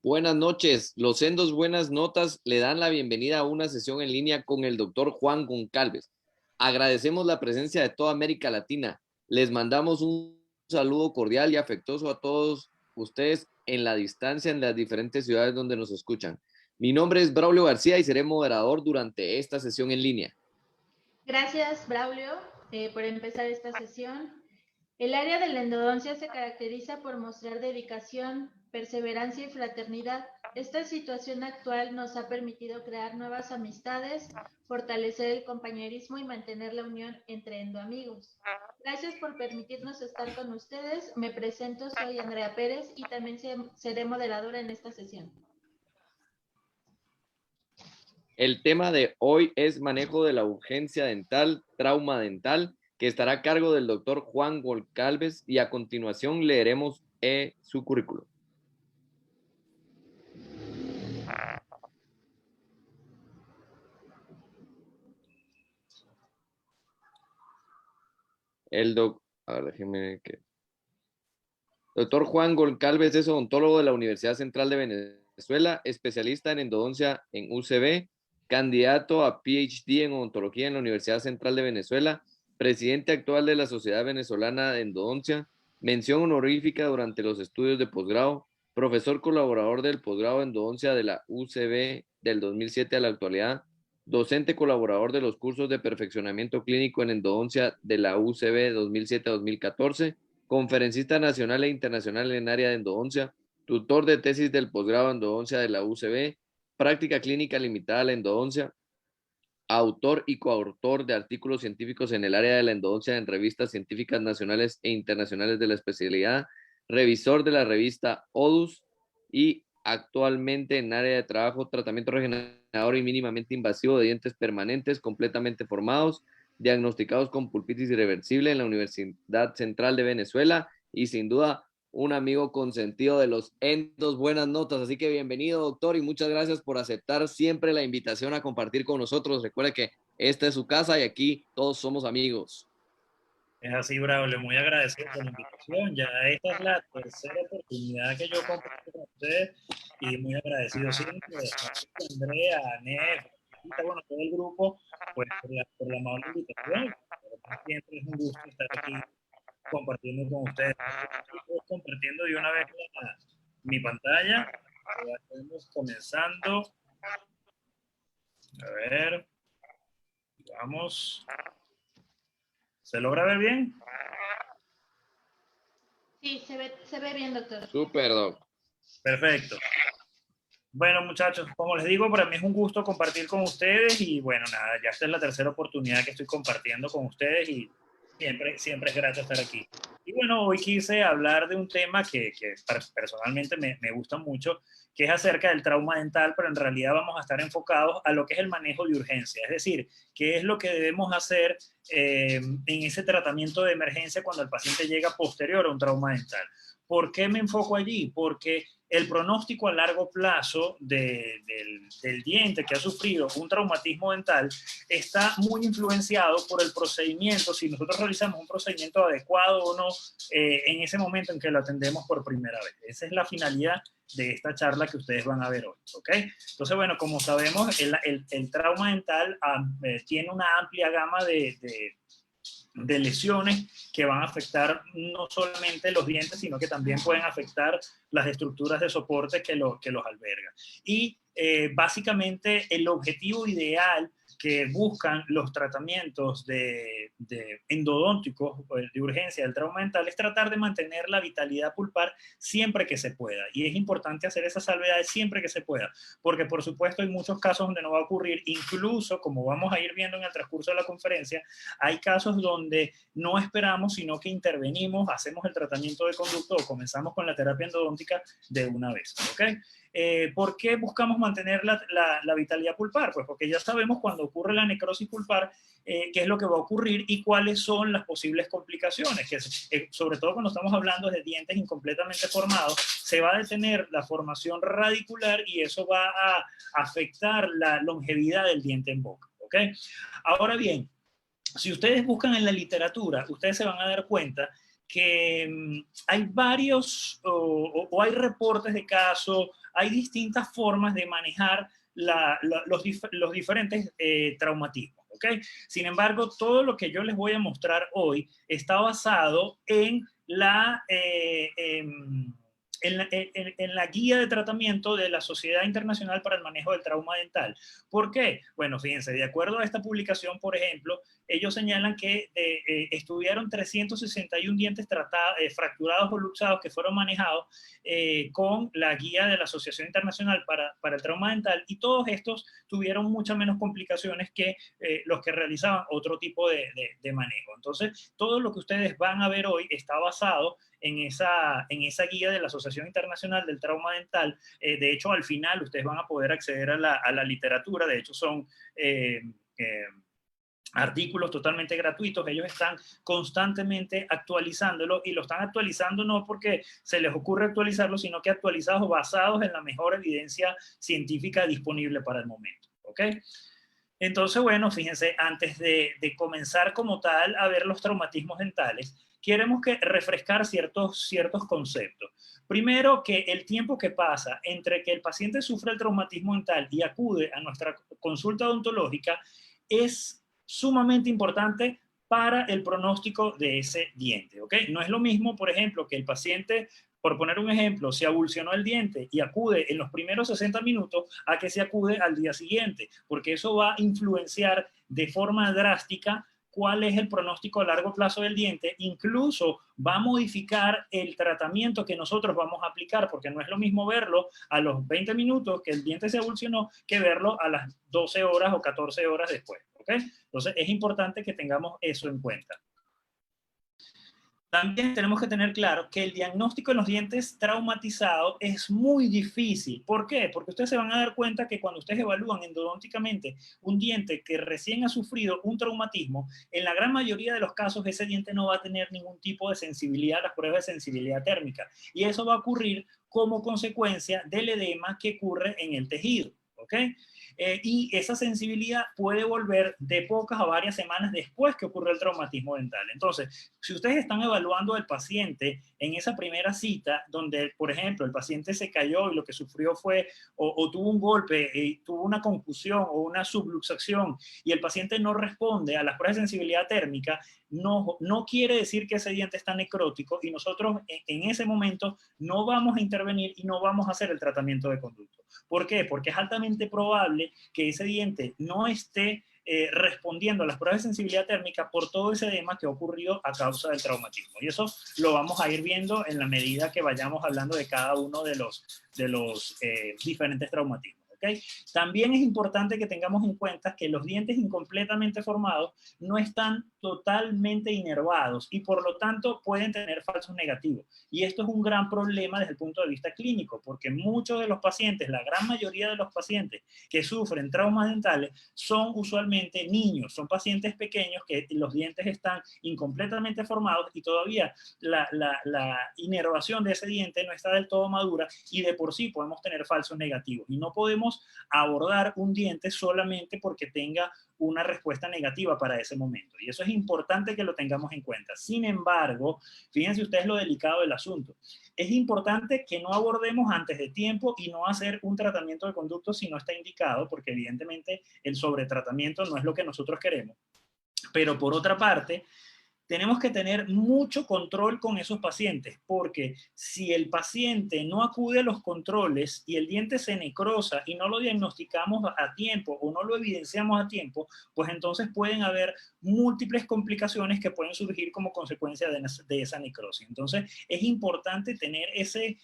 Buenas noches. Los sendos buenas notas le dan la bienvenida a una sesión en línea con el doctor Juan Goncalves. Agradecemos la presencia de toda América Latina. Les mandamos un saludo cordial y afectuoso a todos ustedes en la distancia en las diferentes ciudades donde nos escuchan. Mi nombre es Braulio García y seré moderador durante esta sesión en línea. Gracias, Braulio, por empezar esta sesión. El área de la endodoncia se caracteriza por mostrar dedicación, perseverancia y fraternidad. Esta situación actual nos ha permitido crear nuevas amistades, fortalecer el compañerismo y mantener la unión entre endoamigos. Gracias por permitirnos estar con ustedes. Me presento, soy Andrea Pérez y también seré moderadora en esta sesión. El tema de hoy es manejo de la urgencia dental, trauma dental, que estará a cargo del doctor Juan Goncalves, y a continuación leeremos su currículum. Doctor Juan Goncalves es odontólogo de la Universidad Central de Venezuela, especialista en endodoncia en UCB, candidato a PhD en odontología en la Universidad Central de Venezuela, presidente actual de la Sociedad Venezolana de Endodoncia, mención honorífica durante los estudios de posgrado, profesor colaborador del posgrado de endodoncia de la UCB del 2007 a la actualidad, docente colaborador de los cursos de perfeccionamiento clínico en endodoncia de la UCB 2007 a 2014, conferencista nacional e internacional en área de endodoncia, tutor de tesis del posgrado de endodoncia de la UCB, práctica clínica limitada a la endodoncia, autor y coautor de artículos científicos en el área de la endodoncia en revistas científicas nacionales e internacionales de la especialidad, revisor de la revista ODUS y actualmente en área de trabajo, tratamiento regenerador y mínimamente invasivo de dientes permanentes completamente formados, diagnosticados con pulpitis irreversible en la Universidad Central de Venezuela y sin duda un amigo consentido de los endos buenas notas. Así que bienvenido, doctor, y muchas gracias por aceptar siempre la invitación a compartir con nosotros. Recuerde que esta es su casa y aquí todos somos amigos. Es así, Braulio, muy agradecido por la invitación. Ya esta es la tercera oportunidad que yo comparto con ustedes y muy agradecido siempre a Andrea, a Nef, bueno, todo el grupo, pues por la amable invitación. Siempre es un gusto estar aquí compartiendo con ustedes. Estoy compartiendo de una vez mi pantalla. Ya estamos comenzando. A ver, vamos. ¿Se logra ver bien? Sí, se ve bien, doctor. Súper, doc. Perfecto. Bueno, muchachos, como les digo, para mí es un gusto compartir con ustedes y bueno, nada, ya esta es la tercera oportunidad que estoy compartiendo con ustedes y siempre es grato estar aquí. Y bueno, hoy quise hablar de un tema que personalmente me gusta mucho, que es acerca del trauma dental, pero en realidad vamos a estar enfocados a lo que es el manejo de urgencia, es decir, qué es lo que debemos hacer en ese tratamiento de emergencia cuando el paciente llega posterior a un trauma dental. ¿Por qué me enfoco allí? Porque el pronóstico a largo plazo del diente que ha sufrido un traumatismo dental está muy influenciado por el procedimiento, si nosotros realizamos un procedimiento adecuado o no en ese momento en que lo atendemos por primera vez. Esa es la finalidad de esta charla que ustedes van a ver hoy, ¿ok? Entonces, bueno, como sabemos, el trauma dental tiene una amplia gama de lesiones que van a afectar no solamente los dientes, sino que también pueden afectar las estructuras de soporte que los albergan. Y básicamente el objetivo ideal que buscan los tratamientos de endodónticos de urgencia del trauma dental es tratar de mantener la vitalidad pulpar siempre que se pueda. Y es importante hacer esas salvedades siempre que se pueda, porque por supuesto hay muchos casos donde no va a ocurrir, incluso como vamos a ir viendo en el transcurso de la conferencia, hay casos donde no esperamos, sino que intervenimos, hacemos el tratamiento de conducto o comenzamos con la terapia endodóntica de una vez, ¿ok? ¿Por qué buscamos mantener la vitalidad pulpar? Pues porque ya sabemos cuando ocurre la necrosis pulpar qué es lo que va a ocurrir y cuáles son las posibles complicaciones, que sobre todo cuando estamos hablando de dientes incompletamente formados, se va a detener la formación radicular y eso va a afectar la longevidad del diente en boca, ¿ok? Ahora bien, si ustedes buscan en la literatura, ustedes se van a dar cuenta que hay varios o hay reportes de casos, hay distintas formas de manejar los diferentes traumatismos. ¿Okay? Sin embargo, todo lo que yo les voy a mostrar hoy está basado en en la guía de tratamiento de la Sociedad Internacional para el Manejo del Trauma Dental. ¿Por qué? Bueno, fíjense, de acuerdo a esta publicación, por ejemplo, ellos señalan que estudiaron 361 dientes fracturados o luxados que fueron manejados con la guía de la Asociación Internacional para el Trauma Dental, y todos estos tuvieron muchas menos complicaciones que los que realizaban otro tipo de manejo. Entonces, todo lo que ustedes van a ver hoy está basado en esa guía de la Asociación Internacional del Trauma Dental. De hecho, al final ustedes van a poder acceder a la literatura. De hecho, son artículos totalmente gratuitos. Ellos están constantemente actualizándolo, y lo están actualizando no porque se les ocurre actualizarlo, sino que actualizados basados en la mejor evidencia científica disponible para el momento. ¿Ok? Entonces, bueno, fíjense, antes de comenzar como tal a ver los traumatismos dentales, queremos refrescar ciertos conceptos. Primero, que el tiempo que pasa entre que el paciente sufre el traumatismo dental y acude a nuestra consulta odontológica es sumamente importante para el pronóstico de ese diente, ¿ok? No es lo mismo, por ejemplo, que el paciente, por poner un ejemplo, se avulsionó el diente y acude en los primeros 60 minutos a que se acude al día siguiente, porque eso va a influenciar de forma drástica cuál es el pronóstico a largo plazo del diente. Incluso va a modificar el tratamiento que nosotros vamos a aplicar, porque no es lo mismo verlo a los 20 minutos que el diente se avulsionó que verlo a las 12 horas o 14 horas después. ¿Okay? Entonces es importante que tengamos eso en cuenta. También tenemos que tener claro que el diagnóstico en los dientes traumatizados es muy difícil. ¿Por qué? Porque ustedes se van a dar cuenta que cuando ustedes evalúan endodónticamente un diente que recién ha sufrido un traumatismo, en la gran mayoría de los casos ese diente no va a tener ningún tipo de sensibilidad a las pruebas de sensibilidad térmica. Y eso va a ocurrir como consecuencia del edema que ocurre en el tejido. ¿Ok? Y esa sensibilidad puede volver de pocas a varias semanas después que ocurre el traumatismo dental. Entonces, si ustedes están evaluando al paciente en esa primera cita, donde, por ejemplo, el paciente se cayó y lo que sufrió fue o tuvo un golpe, tuvo una concusión o una subluxación, y el paciente no responde a las pruebas de sensibilidad térmica, no quiere decir que ese diente está necrótico, y nosotros en ese momento no vamos a intervenir y no vamos a hacer el tratamiento de conducto. ¿Por qué? Porque es altamente probable que ese diente no esté respondiendo a las pruebas de sensibilidad térmica por todo ese edema que ha ocurrido a causa del traumatismo. Y eso lo vamos a ir viendo en la medida que vayamos hablando de cada uno de los diferentes traumatismos. ¿Okay? También es importante que tengamos en cuenta que los dientes incompletamente formados no están totalmente inervados y por lo tanto pueden tener falsos negativos. Y esto es un gran problema desde el punto de vista clínico, porque muchos de los pacientes, la gran mayoría de los pacientes que sufren traumas dentales son usualmente niños, son pacientes pequeños que los dientes están incompletamente formados y todavía la inervación de ese diente no está del todo madura, y de por sí podemos tener falsos negativos. Y no podemos abordar un diente solamente porque tenga una respuesta negativa para ese momento. Y eso es importante que lo tengamos en cuenta. Sin embargo, fíjense ustedes lo delicado del asunto. Es importante que no abordemos antes de tiempo y no hacer un tratamiento de conducto si no está indicado, porque evidentemente el sobretratamiento no es lo que nosotros queremos. Pero por otra parte, tenemos que tener mucho control con esos pacientes, porque si el paciente no acude a los controles y el diente se necrosa y no lo diagnosticamos a tiempo o no lo evidenciamos a tiempo, pues entonces pueden haber múltiples complicaciones que pueden surgir como consecuencia de esa necrosis. Entonces es importante tener ese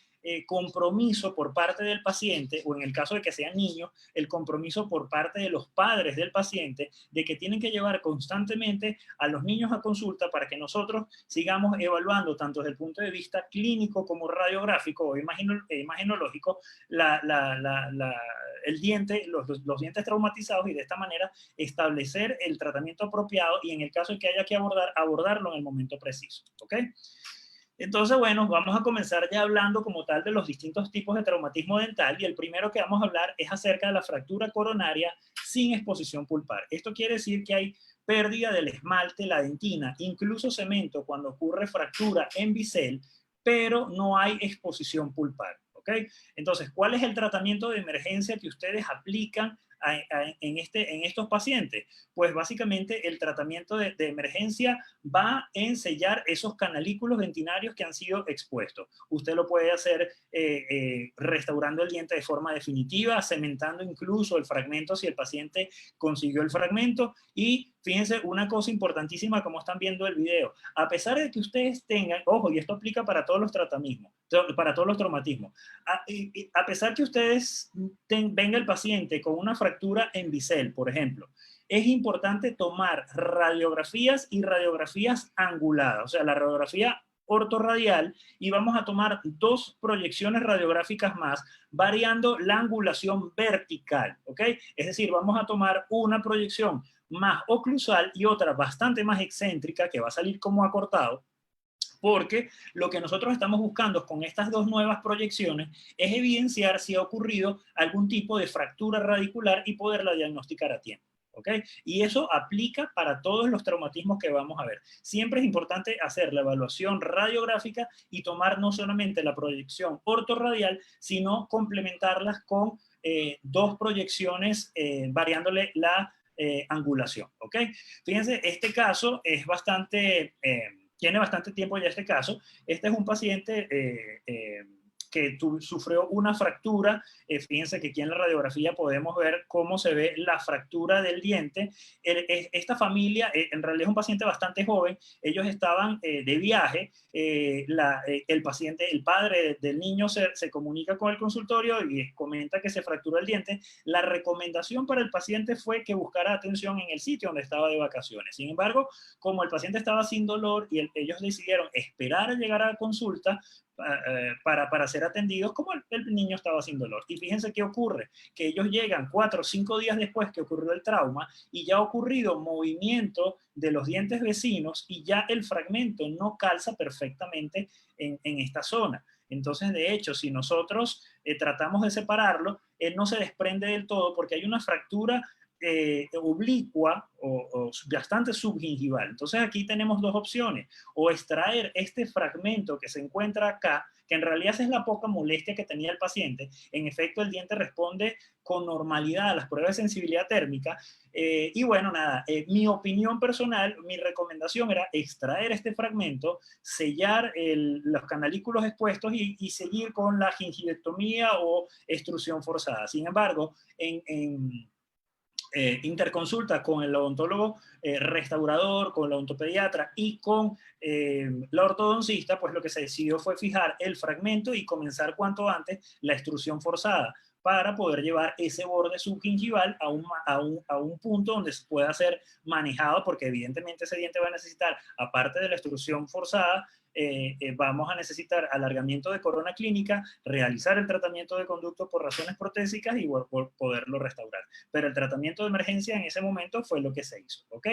compromiso por parte del paciente, o en el caso de que sean niños, el compromiso por parte de los padres del paciente, de que tienen que llevar constantemente a los niños a consulta para que nosotros sigamos evaluando tanto desde el punto de vista clínico como radiográfico o imagenológico el diente, los dientes traumatizados, y de esta manera establecer el tratamiento apropiado y en el caso de que haya que abordarlo en el momento preciso. ¿Ok? Entonces, bueno, vamos a comenzar ya hablando como tal de los distintos tipos de traumatismo dental, y el primero que vamos a hablar es acerca de la fractura coronaria sin exposición pulpar. Esto quiere decir que hay pérdida del esmalte, la dentina, incluso cemento cuando ocurre fractura en bisel, pero no hay exposición pulpar. ¿Ok? ¿ok? Entonces, ¿cuál es el tratamiento de emergencia que ustedes aplican en estos pacientes? Pues básicamente el tratamiento de emergencia va en sellar esos canalículos dentinarios que han sido expuestos. Usted lo puede hacer restaurando el diente de forma definitiva, cementando incluso el fragmento si el paciente consiguió el fragmento. Y fíjense una cosa importantísima, como están viendo el video, a pesar de que ustedes tengan, ojo, y esto aplica para todos los para todos los traumatismos, a pesar que ustedes venga el paciente con una fractura en bisel, por ejemplo, es importante tomar radiografías y radiografías anguladas, o sea, la radiografía ortorradial, y vamos a tomar 2 proyecciones radiográficas más, variando la angulación vertical, ¿ok? Es decir, vamos a tomar una proyección más oclusal y otra bastante más excéntrica, que va a salir como acortado, porque lo que nosotros estamos buscando con estas 2 nuevas proyecciones es evidenciar si ha ocurrido algún tipo de fractura radicular y poderla diagnosticar a tiempo. ¿Okay? Y eso aplica para todos los traumatismos que vamos a ver. Siempre es importante hacer la evaluación radiográfica y tomar no solamente la proyección ortorradial, sino complementarlas con 2 proyecciones variándole la angulación. ¿Okay? Fíjense, este caso es bastante... tiene bastante tiempo ya este caso. Este es un paciente que sufrió una fractura. Fíjense que aquí en la radiografía podemos ver cómo se ve la fractura del diente. Esta familia, en realidad es un paciente bastante joven. Ellos estaban de viaje. El paciente, el padre del niño se comunica con el consultorio y comenta que se fracturó el diente. La recomendación para el paciente fue que buscara atención en el sitio donde estaba de vacaciones. Sin embargo, como el paciente estaba sin dolor y ellos decidieron esperar a llegar a la consulta para ser atendidos, como el niño estaba sin dolor. Y fíjense qué ocurre, que ellos llegan 4 o 5 días después que ocurrió el trauma y ya ha ocurrido movimiento de los dientes vecinos y ya el fragmento no calza perfectamente en esta zona. Entonces, de hecho, si nosotros tratamos de separarlo, él no se desprende del todo porque hay una fractura oblicua o bastante subgingival. Entonces aquí tenemos 2 opciones: o extraer este fragmento que se encuentra acá, que en realidad es la poca molestia que tenía el paciente. En efecto, el diente responde con normalidad a las pruebas de sensibilidad térmica. Y bueno, nada, mi opinión personal, mi recomendación era extraer este fragmento, sellar los canalículos expuestos y seguir con la gingivectomía o extrusión forzada. Sin embargo, interconsulta con el odontólogo restaurador, con la odontopediatra y con la ortodoncista, pues lo que se decidió fue fijar el fragmento y comenzar cuanto antes la extrusión forzada para poder llevar ese borde subgingival a un punto donde se pueda ser manejado, porque evidentemente ese diente va a necesitar, aparte de la extrusión forzada, vamos a necesitar alargamiento de corona clínica, realizar el tratamiento de conducto por razones protésicas y poderlo restaurar. Pero el tratamiento de emergencia en ese momento fue lo que se hizo, ¿ok?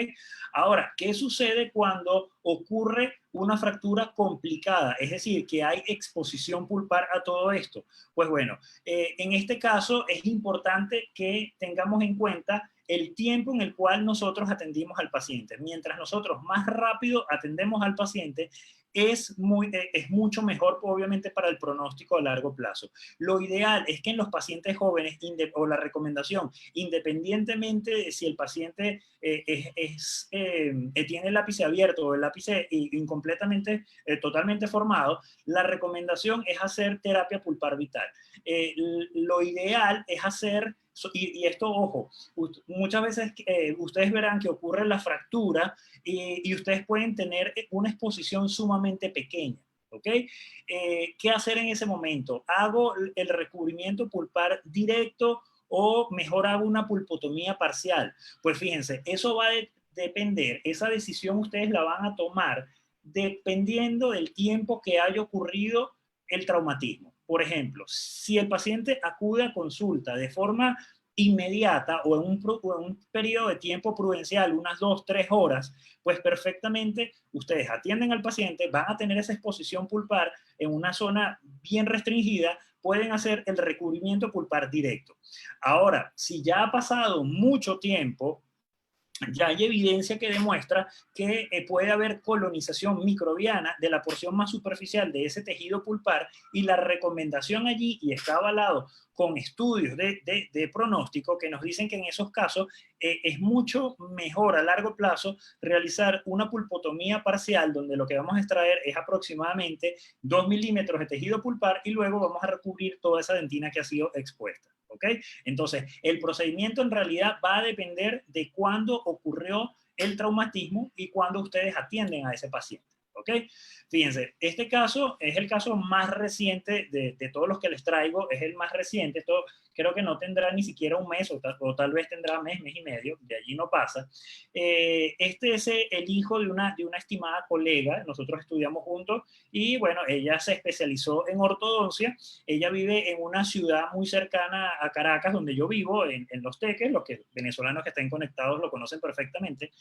Ahora, ¿qué sucede cuando ocurre una fractura complicada? Es decir, que hay exposición pulpar a todo esto. Pues bueno, en este caso es importante que tengamos en cuenta el tiempo en el cual nosotros atendimos al paciente. Mientras nosotros más rápido atendemos al paciente, es mucho mejor, obviamente, para el pronóstico a largo plazo. Lo ideal es que en los pacientes jóvenes, o la recomendación, independientemente de si el paciente tiene el ápice abierto o el ápice incompletamente, totalmente formado, la recomendación es hacer terapia pulpar vital. Lo ideal es hacer... Y esto, ojo, muchas veces ustedes verán que ocurre la fractura y ustedes pueden tener una exposición sumamente pequeña, ¿ok? ¿Qué hacer en ese momento? ¿Hago el recubrimiento pulpar directo o mejor hago una pulpotomía parcial? Pues fíjense, eso va a depender, esa decisión ustedes la van a tomar dependiendo del tiempo que haya ocurrido el traumatismo. Por ejemplo, si el paciente acude a consulta de forma inmediata o en un periodo de tiempo prudencial, unas 2-3 horas, pues perfectamente ustedes atienden al paciente, van a tener esa exposición pulpar en una zona bien restringida, pueden hacer el recubrimiento pulpar directo. Ahora, si ya ha pasado mucho tiempo, ya hay evidencia que demuestra que puede haber colonización microbiana de la porción más superficial de ese tejido pulpar, y la recomendación allí, y está avalado con estudios de pronóstico que nos dicen que en esos casos es mucho mejor a largo plazo realizar una pulpotomía parcial, donde lo que vamos a extraer es aproximadamente 2 milímetros de tejido pulpar y luego vamos a recubrir toda esa dentina que ha sido expuesta. ¿Okay? Entonces, el procedimiento en realidad va a depender de cuándo ocurrió el traumatismo y cuándo ustedes atienden a ese paciente. ¿Ok? Fíjense, este caso es el caso más reciente de todos los que les traigo, es el más reciente. Esto creo que no tendrá ni siquiera un mes, o tal vez tendrá mes y medio, de allí no pasa. Este es el hijo de una estimada colega, nosotros estudiamos juntos, y bueno, ella se especializó en ortodoncia. Ella vive en una ciudad muy cercana a Caracas, donde yo vivo, en Los Teques. Los venezolanos que estén conectados lo conocen perfectamente.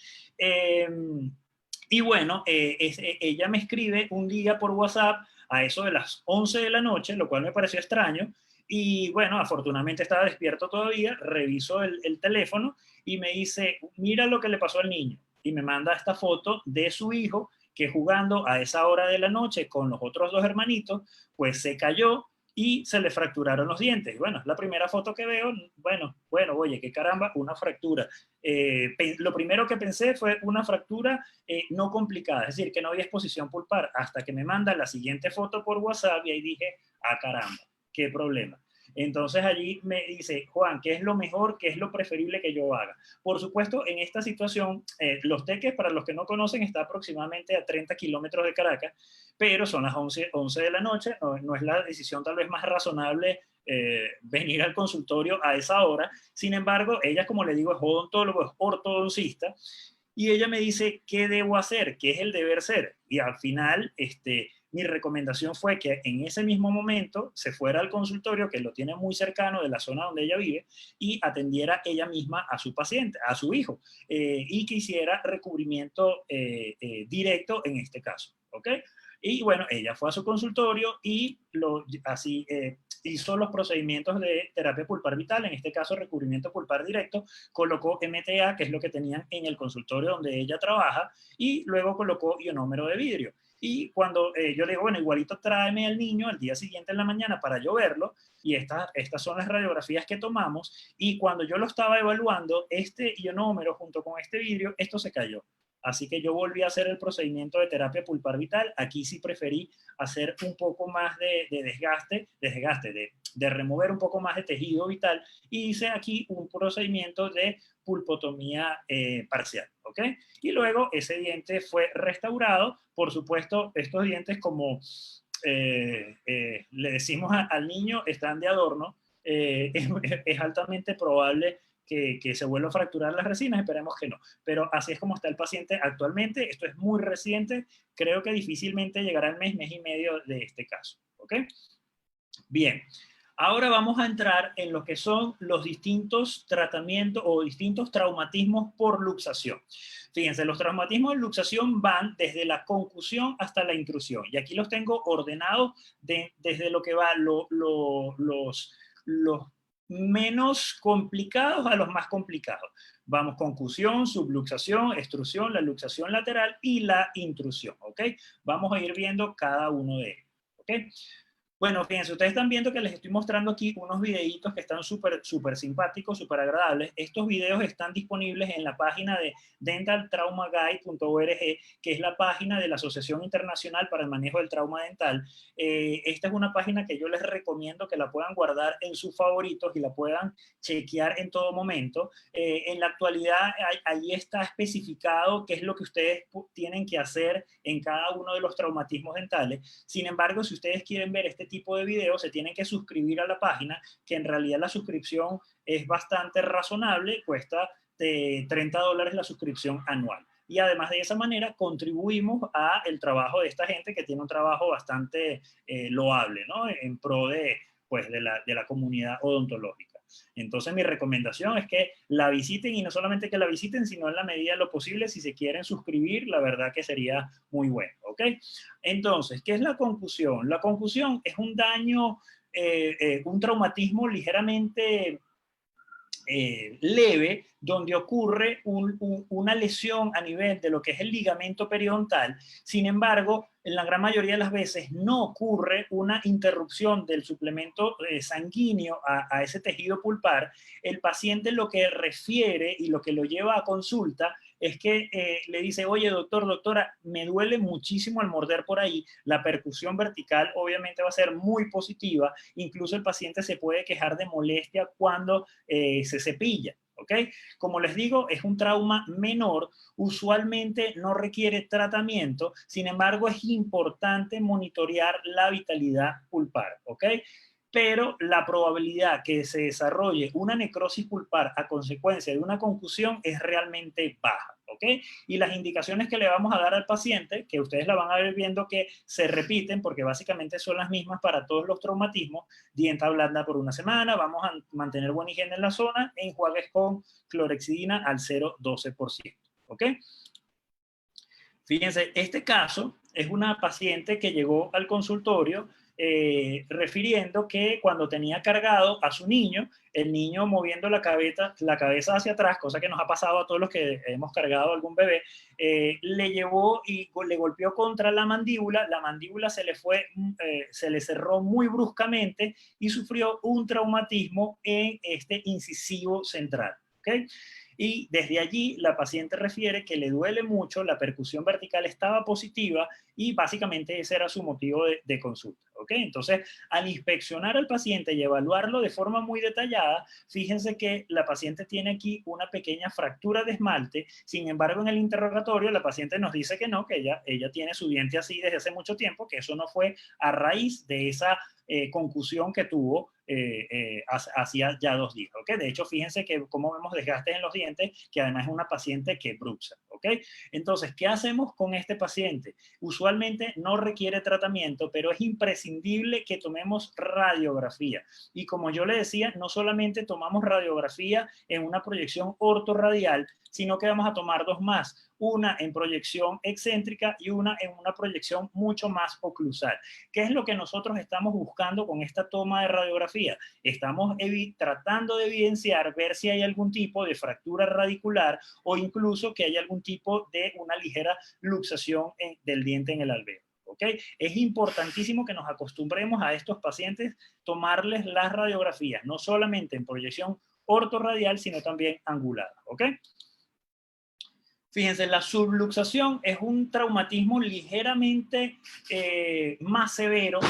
Y bueno, ella me escribe un día por WhatsApp a eso de las 11 de la noche, lo cual me pareció extraño. Y bueno, afortunadamente estaba despierto todavía, reviso el teléfono y me dice, mira lo que le pasó al niño. Y me manda esta foto de su hijo, que jugando a esa hora de la noche con los otros dos hermanitos, pues se cayó y se le fracturaron los dientes. Bueno, es la primera foto que veo. Bueno, oye, qué caramba, una fractura. Lo primero que pensé fue una fractura no complicada, es decir, que no había exposición pulpar, hasta que me manda la siguiente foto por WhatsApp y ahí dije, ah, caramba, qué problema. Entonces allí me dice, Juan, ¿qué es lo mejor, qué es lo preferible que yo haga? Por supuesto, en esta situación, Los Teques, para los que no conocen, está aproximadamente a 30 kilómetros de Caracas, pero son las 11 de la noche, no es la decisión tal vez más razonable venir al consultorio a esa hora. Sin embargo, ella, como le digo, es odontólogo, es ortodoncista, y ella me dice, ¿qué debo hacer? ¿Qué es el deber ser? Y al final, mi recomendación fue que en ese mismo momento se fuera al consultorio, que lo tiene muy cercano de la zona donde ella vive, y atendiera ella misma a su paciente, a su hijo, y que hiciera recubrimiento directo en este caso. ¿Ok? Y bueno, ella fue a su consultorio y así hizo los procedimientos de terapia pulpar vital, en este caso recubrimiento pulpar directo, colocó MTA, que es lo que tenían en el consultorio donde ella trabaja, y luego colocó ionómero de vidrio. Y cuando yo le digo, bueno, igualito tráeme al niño al día siguiente en la mañana para yo verlo, y estas son las radiografías que tomamos, y cuando yo lo estaba evaluando, este ionómero junto con este vidrio, esto se cayó. Así que yo volví a hacer el procedimiento de terapia pulpar vital. Aquí sí preferí hacer un poco más de desgaste, de remover un poco más de tejido vital, y hice aquí un procedimiento de pulpotomía parcial. ¿Ok? Y luego ese diente fue restaurado. Por supuesto, estos dientes, como le decimos al niño, están de adorno. Es altamente probable que se vuelva a fracturar las resinas, esperemos que no. Pero así es como está el paciente actualmente. Esto es muy reciente, creo que difícilmente llegará al mes y medio de este caso. ¿Ok? Bien, ahora vamos a entrar en lo que son los distintos tratamientos o distintos traumatismos por luxación. Fíjense, los traumatismos de luxación van desde la concusión hasta la intrusión. Y aquí los tengo ordenados desde lo que va los menos complicados a los más complicados. Vamos, concusión, subluxación, extrusión, la luxación lateral y la intrusión. ¿Ok? Vamos a ir viendo cada uno de ellos. ¿Ok? Bueno, fíjense, ustedes están viendo que les estoy mostrando aquí unos videitos que están súper simpáticos, súper agradables. Estos videos están disponibles en la página de dentaltraumaguide.org, que es la página de la Asociación Internacional para el Manejo del Trauma Dental. Esta es una página que yo les recomiendo que la puedan guardar en sus favoritos y la puedan chequear en todo momento. En la actualidad, ahí está especificado qué es lo que ustedes tienen que hacer en cada uno de los traumatismos dentales. Sin embargo, si ustedes quieren ver este tipo de videos, se tienen que suscribir a la página, que en realidad la suscripción es bastante razonable, cuesta $30 la suscripción anual. Y además de esa manera contribuimos a el trabajo de esta gente, que tiene un trabajo bastante loable, ¿no? En pro de la comunidad odontológica. Entonces mi recomendación es que la visiten, y no solamente que la visiten, sino en la medida de lo posible, si se quieren suscribir, la verdad que sería muy bueno. ¿Ok? Entonces, ¿qué es la concusión? La concusión es un daño, un traumatismo ligeramente leve, donde ocurre una lesión a nivel de lo que es el ligamento periodontal. Sin embargo, en la gran mayoría de las veces no ocurre una interrupción del suplemento sanguíneo a ese tejido pulpar. El paciente lo que refiere y lo que lo lleva a consulta es que le dice, oye, doctor, doctora, me duele muchísimo al morder por ahí. La percusión vertical obviamente va a ser muy positiva. Incluso el paciente se puede quejar de molestia cuando se cepilla. ¿Ok? Como les digo, es un trauma menor, usualmente no requiere tratamiento, sin embargo es importante monitorear la vitalidad pulpar. ¿Ok? Pero la probabilidad que se desarrolle una necrosis pulpar a consecuencia de una concusión es realmente baja. ¿Ok? Y las indicaciones que le vamos a dar al paciente, que ustedes la van a ver viendo que se repiten, porque básicamente son las mismas para todos los traumatismos: dienta blanda por una semana, vamos a mantener buena higiene en la zona, enjuagues con clorexidina al 0,12%. ¿Ok? Fíjense, este caso es una paciente que llegó al consultorio refiriendo que cuando tenía cargado a su niño, el niño moviendo la cabeza hacia atrás, cosa que nos ha pasado a todos los que hemos cargado a algún bebé, le llevó y le golpeó contra la mandíbula se le cerró muy bruscamente y sufrió un traumatismo en este incisivo central. ¿Okay? Y desde allí la paciente refiere que le duele mucho, la percusión vertical estaba positiva y básicamente ese era su motivo de consulta. ¿Ok? Entonces, al inspeccionar al paciente y evaluarlo de forma muy detallada, fíjense que la paciente tiene aquí una pequeña fractura de esmalte. Sin embargo, en el interrogatorio la paciente nos dice que no, que ella tiene su diente así desde hace mucho tiempo, que eso no fue a raíz de esa concusión que tuvo hacía ya 2 días. ¿Okay? De hecho, fíjense que como vemos desgastes en los dientes, que además es una paciente que bruxa. ¿Okay? Entonces, ¿qué hacemos con este paciente? Usualmente no requiere tratamiento, pero es imprescindible que tomemos radiografía. Y como yo le decía, no solamente tomamos radiografía en una proyección ortorradial, sino que vamos a tomar 2 más, una en proyección excéntrica y una en una proyección mucho más oclusal. ¿Qué es lo que nosotros estamos buscando con esta toma de radiografía? Estamos tratando de evidenciar, ver si hay algún tipo de fractura radicular o incluso que hay algún tipo de una ligera luxación del diente en el alvéolo. ¿Okay? Es importantísimo que nos acostumbremos a estos pacientes tomarles las radiografías, no solamente en proyección ortorradial, sino también angulada. ¿Ok? Fíjense, la subluxación es un traumatismo ligeramente más severo.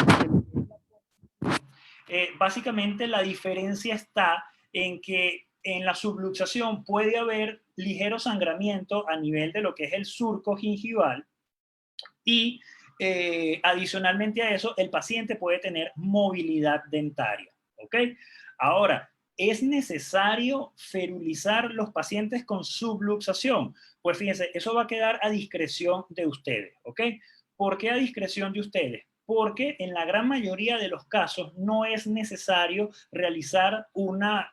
Básicamente la diferencia está en que en la subluxación puede haber ligero sangramiento a nivel de lo que es el surco gingival y adicionalmente a eso el paciente puede tener movilidad dentaria. ¿Ok? Ahora, ¿es necesario ferulizar los pacientes con subluxación? Pues fíjense, eso va a quedar a discreción de ustedes. ¿Ok? ¿Por qué a discreción de ustedes? Porque en la gran mayoría de los casos no es necesario realizar una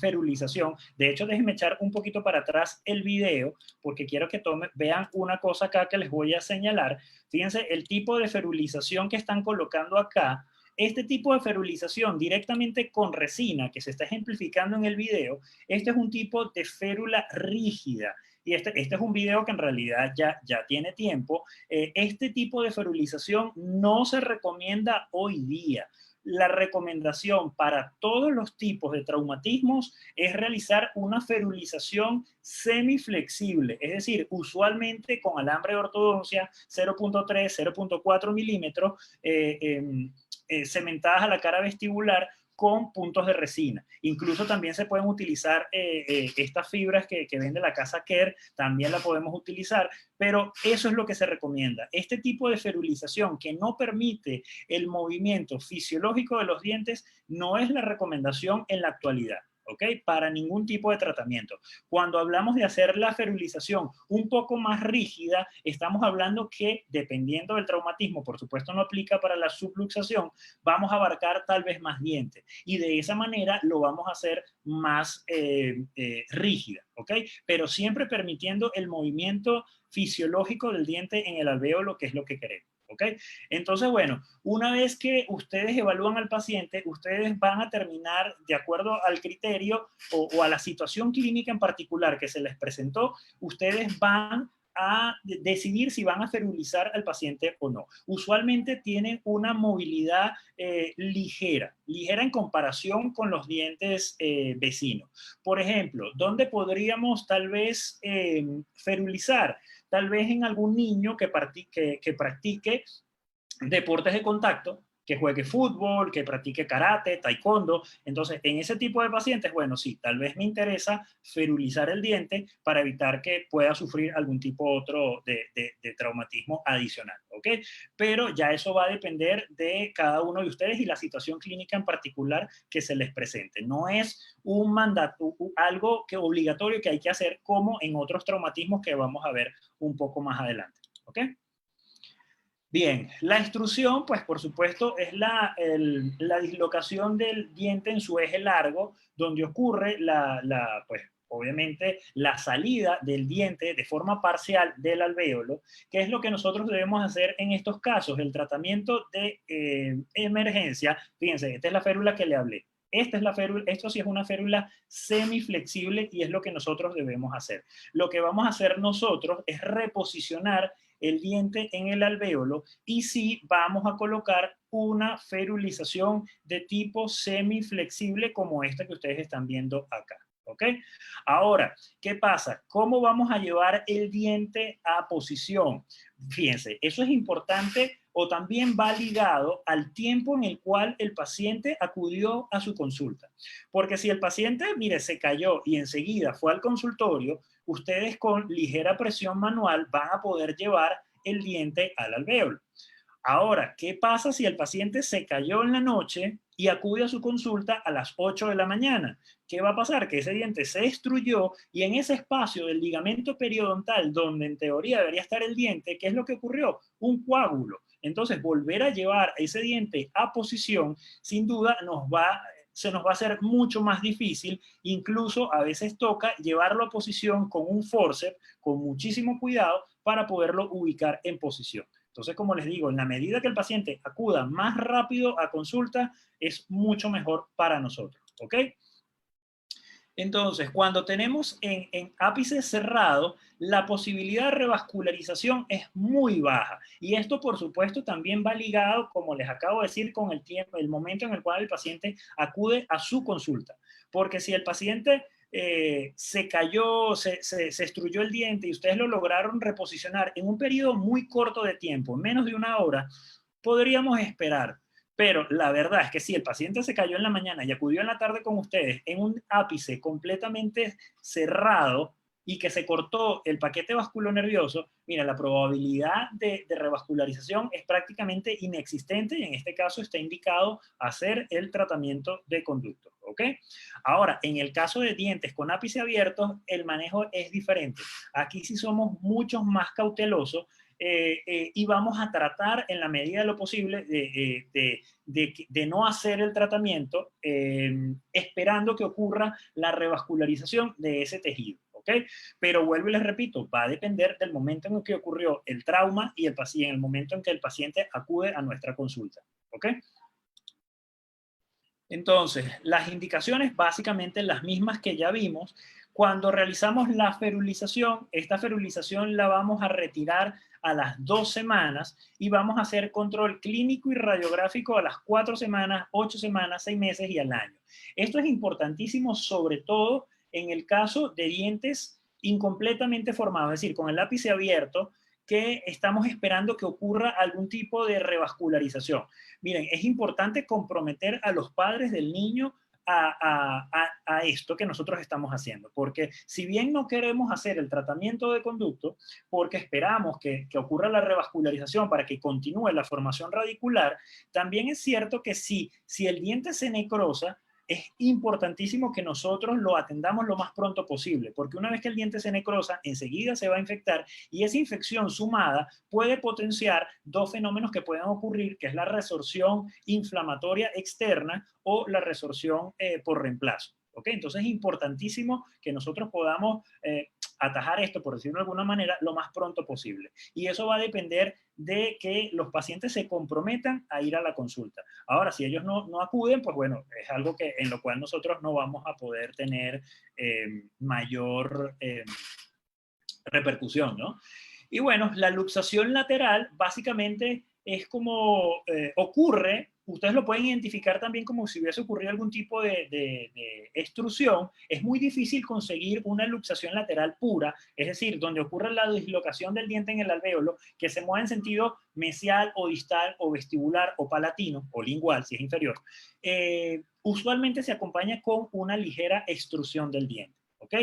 ferulización. De hecho, déjenme echar un poquito para atrás el video, porque quiero que vean una cosa acá que les voy a señalar. Fíjense el tipo de ferulización que están colocando acá. Este tipo de ferulización directamente con resina que se está ejemplificando en el video, este es un tipo de férula rígida. Y este es un video que en realidad ya tiene tiempo. Este tipo de ferulización no se recomienda hoy día. La recomendación para todos los tipos de traumatismos es realizar una ferulización semiflexible, es decir, usualmente con alambre de ortodoncia 0.3, 0.4 milímetros cementadas a la cara vestibular con puntos de resina. Incluso también se pueden utilizar estas fibras que vende la casa Kerr, también la podemos utilizar, pero eso es lo que se recomienda. Este tipo de ferulización que no permite el movimiento fisiológico de los dientes no es la recomendación en la actualidad. ¿Ok? Para ningún tipo de tratamiento. Cuando hablamos de hacer la ferulización un poco más rígida, estamos hablando que dependiendo del traumatismo, por supuesto no aplica para la subluxación, vamos a abarcar tal vez más dientes y de esa manera lo vamos a hacer más rígida. ¿Ok? Pero siempre permitiendo el movimiento fisiológico del diente en el alvéolo, que es lo que queremos. ¿ok? Entonces, bueno, una vez que ustedes evalúan al paciente, ustedes van a terminar, de acuerdo al criterio o a la situación clínica en particular que se les presentó, ustedes van a decidir si van a ferulizar al paciente o no. Usualmente tienen una movilidad ligera en comparación con los dientes vecinos. Por ejemplo, ¿dónde podríamos tal vez ferulizar? Tal vez en algún niño que practique deportes de contacto, que juegue fútbol, que practique karate, taekwondo. Entonces, en ese tipo de pacientes, bueno, sí, tal vez me interesa ferulizar el diente para evitar que pueda sufrir algún tipo otro de traumatismo adicional, ¿ok? Pero ya eso va a depender de cada uno de ustedes y la situación clínica en particular que se les presente. No es un mandato, algo que obligatorio que hay que hacer como en otros traumatismos que vamos a ver un poco más adelante, ¿ok? Bien, la extrusión, pues por supuesto, es la dislocación del diente en su eje largo, donde ocurre pues obviamente la salida del diente de forma parcial del alvéolo, que es lo que nosotros debemos hacer en estos casos. El tratamiento de emergencia, fíjense, esta es la férula que le hablé. Esta es la férula, esto sí es una férula semiflexible y es lo que nosotros debemos hacer. Lo que vamos a hacer nosotros es reposicionar el diente en el alvéolo y sí vamos a colocar una ferulización de tipo semiflexible como esta que ustedes están viendo acá. ¿Ok? Ahora, ¿qué pasa? ¿Cómo vamos a llevar el diente a posición? Fíjense, eso es importante o también va ligado al tiempo en el cual el paciente acudió a su consulta. Porque si el paciente, mire, se cayó y enseguida fue al consultorio, ustedes con ligera presión manual van a poder llevar el diente al alvéolo. Ahora, ¿qué pasa si el paciente se cayó en la noche y acude a su consulta a las 8 de la mañana? ¿Qué va a pasar? Que ese diente se destruyó y en ese espacio del ligamento periodontal, donde en teoría debería estar el diente, ¿qué es lo que ocurrió? Un coágulo. Entonces, volver a llevar ese diente a posición, sin duda, se nos va a hacer mucho más difícil. Incluso a veces toca llevarlo a posición con un forceps, con muchísimo cuidado, para poderlo ubicar en posición. Entonces, como les digo, en la medida que el paciente acuda más rápido a consulta, es mucho mejor para nosotros, ¿ok? Entonces, cuando tenemos en ápice cerrado, la posibilidad de revascularización es muy baja. Y esto, por supuesto, también va ligado, como les acabo de decir, con el tiempo, el momento en el cual el paciente acude a su consulta. Porque si el paciente se cayó, se estruyó el diente y ustedes lo lograron reposicionar en un periodo muy corto de tiempo, menos de una hora, podríamos esperar. Pero la verdad es que si el paciente se cayó en la mañana y acudió en la tarde con ustedes en un ápice completamente cerrado y que se cortó el paquete vasculonervioso, mira, la probabilidad de revascularización es prácticamente inexistente y en este caso está indicado hacer el tratamiento de conducto, ¿ok? Ahora, en el caso de dientes con ápice abiertos, el manejo es diferente. Aquí sí somos mucho más cautelosos y vamos a tratar en la medida de lo posible de no hacer el tratamiento esperando que ocurra la revascularización de ese tejido. ¿Okay? Pero vuelvo y les repito, va a depender del momento en el que ocurrió el trauma y en el momento en que el paciente acude a nuestra consulta. ¿Okay? Entonces, las indicaciones básicamente las mismas que ya vimos. Cuando realizamos la ferulización, esta ferulización la vamos a retirar a las 2 semanas y vamos a hacer control clínico y radiográfico a las 4 semanas, 8 semanas, 6 meses y al año. Esto es importantísimo sobre todo en el caso de dientes incompletamente formados, es decir, con el ápice abierto, que estamos esperando que ocurra algún tipo de revascularización. Miren, es importante comprometer a los padres del niño a esto que nosotros estamos haciendo, porque si bien no queremos hacer el tratamiento de conducto, porque esperamos que ocurra la revascularización para que continúe la formación radicular, también es cierto que si el diente se necrosa, es importantísimo que nosotros lo atendamos lo más pronto posible, porque una vez que el diente se necrosa, enseguida se va a infectar y esa infección sumada puede potenciar 2 fenómenos que pueden ocurrir, que es la resorción inflamatoria externa o la resorción por reemplazo. ¿ok? Entonces es importantísimo que nosotros podamos atajar esto, por decirlo de alguna manera, lo más pronto posible. Y eso va a depender de que los pacientes se comprometan a ir a la consulta. Ahora, si ellos no acuden, pues bueno, es algo en lo cual nosotros no vamos a poder tener mayor repercusión, ¿no? Y bueno, la luxación lateral básicamente es como ocurre, ustedes lo pueden identificar también como si hubiese ocurrido algún tipo de extrusión. Es muy difícil conseguir una luxación lateral pura, es decir, donde ocurre la dislocación del diente en el alvéolo, que se mueva en sentido mesial o distal o vestibular o palatino o lingual, si es inferior. Usualmente se acompaña con una ligera extrusión del diente. ¿Ok?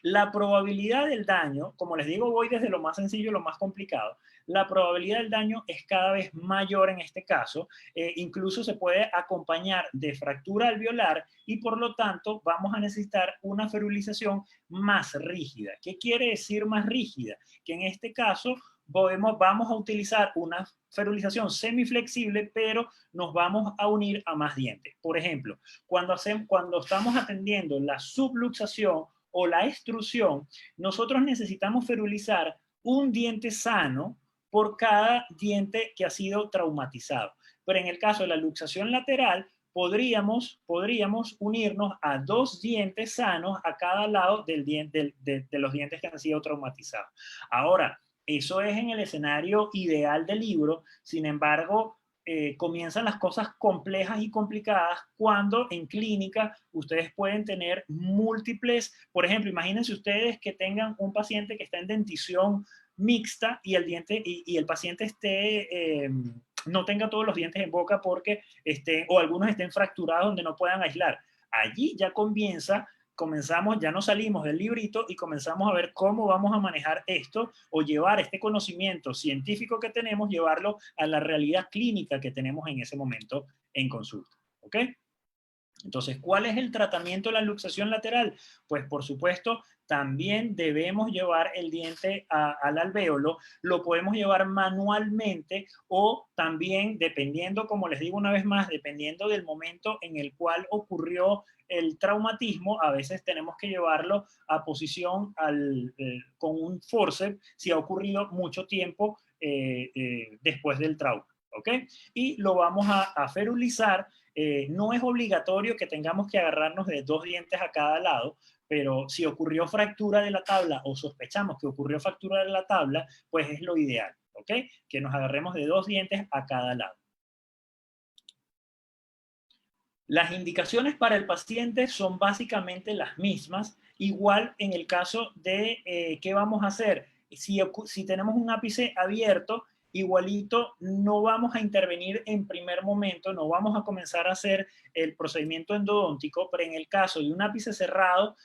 La probabilidad del daño, como les digo, voy desde lo más sencillo a lo más complicado. La probabilidad del daño es cada vez mayor en este caso. Incluso se puede acompañar de fractura alveolar y por lo tanto vamos a necesitar una ferulización más rígida. ¿Qué quiere decir más rígida? Que en este caso vamos a utilizar una ferulización semiflexible, pero nos vamos a unir a más dientes. Por ejemplo, cuando estamos atendiendo la subluxación o la extrusión, nosotros necesitamos ferulizar un diente sano por cada diente que ha sido traumatizado. Pero en el caso de la luxación lateral, podríamos unirnos a 2 dientes sanos a cada lado de los dientes que han sido traumatizados. Ahora, eso es en el escenario ideal del libro. Sin embargo, comienzan las cosas complejas y complicadas cuando en clínica ustedes pueden tener múltiples, por ejemplo, imagínense ustedes que tengan un paciente que está en dentición mixta y el paciente no tenga todos los dientes en boca porque o algunos estén fracturados donde no puedan aislar. Allí ya comenzamos, ya nos salimos del librito y comenzamos a ver cómo vamos a manejar esto o llevar este conocimiento científico que tenemos, llevarlo a la realidad clínica que tenemos en ese momento en consulta. ¿Ok? Entonces, ¿cuál es el tratamiento de la luxación lateral? Pues, por supuesto, también debemos llevar el diente al alvéolo. Lo podemos llevar manualmente o también, dependiendo, como les digo una vez más, dependiendo del momento en el cual ocurrió el traumatismo, a veces tenemos que llevarlo a posición con un forceps si ha ocurrido mucho tiempo después del trauma. ¿Ok? Y lo vamos a ferulizar. No es obligatorio que tengamos que agarrarnos de 2 dientes a cada lado, pero si ocurrió fractura de la tabla o sospechamos que ocurrió fractura de la tabla, pues es lo ideal, ¿ok? Que nos agarremos de 2 dientes a cada lado. Las indicaciones para el paciente son básicamente las mismas, igual en el caso de qué vamos a hacer. Si tenemos un ápice abierto, igualito no vamos a intervenir en primer momento, no vamos a comenzar a hacer el procedimiento endodóntico, pero en el caso de un ápice cerrado,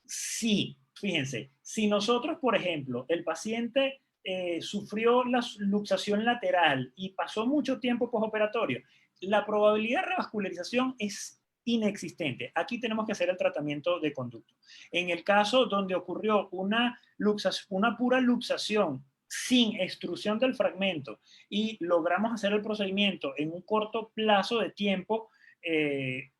sí, fíjense, si nosotros, por ejemplo, el paciente sufrió la luxación lateral y pasó mucho tiempo postoperatorio, la probabilidad de revascularización es inexistente. Aquí tenemos que hacer el tratamiento de conducto. En el caso donde ocurrió una pura luxación sin extrusión del fragmento y logramos hacer el procedimiento en un corto plazo de tiempo,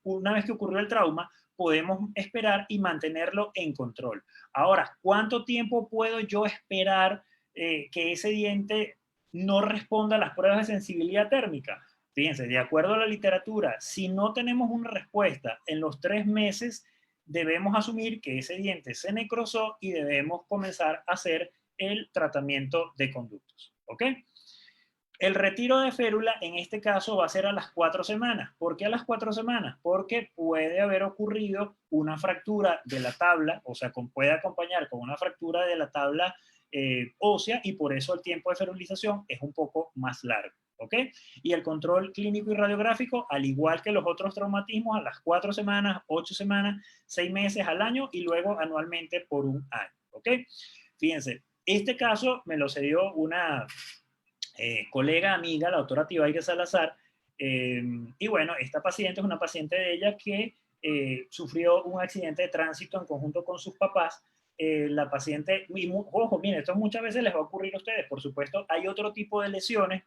una vez que ocurrió el trauma, podemos esperar y mantenerlo en control. Ahora, ¿cuánto tiempo puedo yo esperar que ese diente no responda a las pruebas de sensibilidad térmica? Fíjense, de acuerdo a la literatura, si no tenemos una respuesta en los 3 meses, debemos asumir que ese diente se necrosó y debemos comenzar a hacer el tratamiento de conductos. ¿Ok? El retiro de férula en este caso va a ser a las 4 semanas. ¿Por qué a las 4 semanas? Porque puede haber ocurrido una fractura de la tabla, o sea, puede acompañar con una fractura de la tabla ósea y por eso el tiempo de ferulización es un poco más largo. ¿Ok? Y el control clínico y radiográfico, al igual que los otros traumatismos, a las 4 semanas, 8 semanas, 6 meses al año y luego anualmente por un año. ¿Ok? Fíjense, este caso me lo cedió una colega, amiga, la doctora Tibaire Salazar, y bueno, esta paciente es una paciente de ella que sufrió un accidente de tránsito en conjunto con sus papás. La paciente, ojo, miren, esto muchas veces les va a ocurrir a ustedes, por supuesto, hay otro tipo de lesiones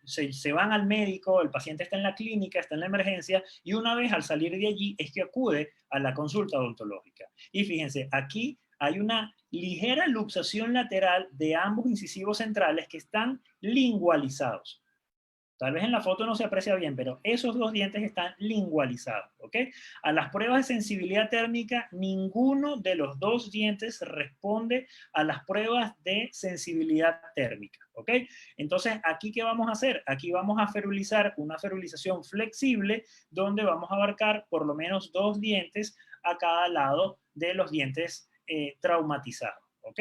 se van al médico, el paciente está en la clínica, está en la emergencia, y una vez al salir de allí es que acude a la consulta odontológica. Y fíjense, aquí hay una ligera luxación lateral de ambos incisivos centrales que están lingualizados. Tal vez en la foto no se aprecia bien, pero esos dos dientes están lingualizados, ¿ok? A las pruebas de sensibilidad térmica, ninguno de los dos dientes responde a las pruebas de sensibilidad térmica, ¿ok? Entonces, ¿aquí qué vamos a hacer? Aquí vamos a ferulizar una ferulización flexible donde vamos a abarcar por lo menos dos dientes a cada lado de los dientes traumatizados, ¿ok?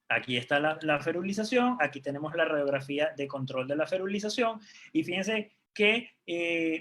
Aquí está la ferulización, aquí tenemos la radiografía de control de la ferulización y fíjense que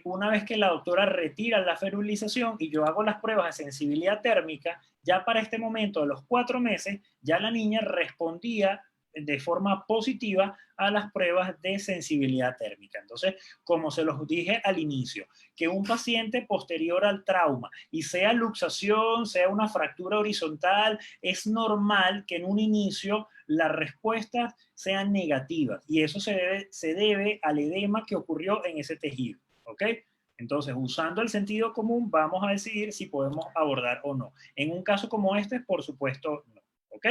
una vez que la doctora retira la ferulización y yo hago las pruebas de sensibilidad térmica, ya para este momento, a los 4 meses, ya la niña respondía de forma positiva a las pruebas de sensibilidad térmica. Entonces, como se los dije al inicio, que un paciente posterior al trauma y sea luxación, sea una fractura horizontal, es normal que en un inicio las respuestas sean negativas y eso se debe al edema que ocurrió en ese tejido, ¿ok? Entonces, usando el sentido común, vamos a decidir si podemos abordar o no. En un caso como este, por supuesto, no, ¿ok?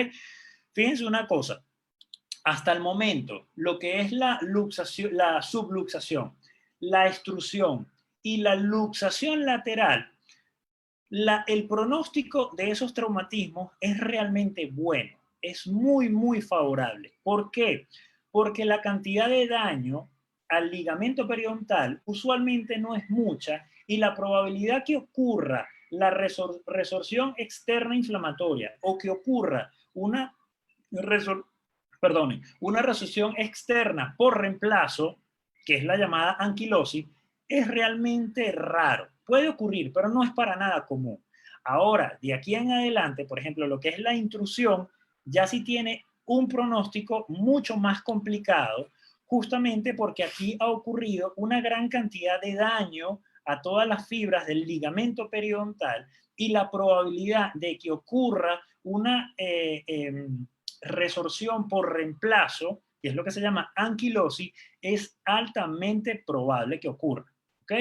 Fíjense una cosa. Hasta el momento, lo que es la luxación, la subluxación, la extrusión y la luxación lateral, el pronóstico de esos traumatismos es realmente bueno, es muy, muy favorable. ¿Por qué? Porque la cantidad de daño al ligamento periodontal usualmente no es mucha y la probabilidad que ocurra la resorción externa inflamatoria o que ocurra una resorción externa por reemplazo, que es la llamada anquilosis, es realmente raro. Puede ocurrir, pero no es para nada común. Ahora, de aquí en adelante, por ejemplo, lo que es la intrusión, ya sí tiene un pronóstico mucho más complicado, justamente porque aquí ha ocurrido una gran cantidad de daño a todas las fibras del ligamento periodontal y la probabilidad de que ocurra una resorción por reemplazo, que es lo que se llama anquilosis, es altamente probable que ocurra, ¿ok?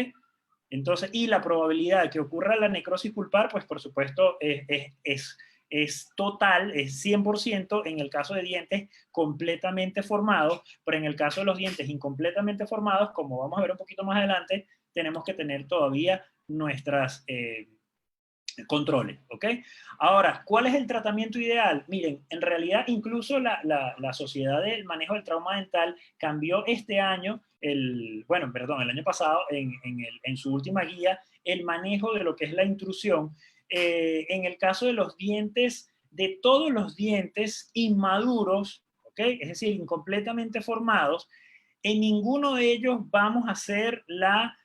Entonces, y la probabilidad de que ocurra la necrosis pulpar, pues por supuesto es total, es 100% en el caso de dientes completamente formados, pero en el caso de los dientes incompletamente formados, como vamos a ver un poquito más adelante, tenemos que tener todavía nuestras controles, ¿ok? Ahora, ¿cuál es el tratamiento ideal? Miren, en realidad incluso la Sociedad del Manejo del Trauma Dental cambió este año, el año pasado, en su última guía, el manejo de lo que es la intrusión. En el caso de los dientes, de todos los dientes inmaduros, ¿ok? Es decir, incompletamente formados, en ninguno de ellos vamos a hacer la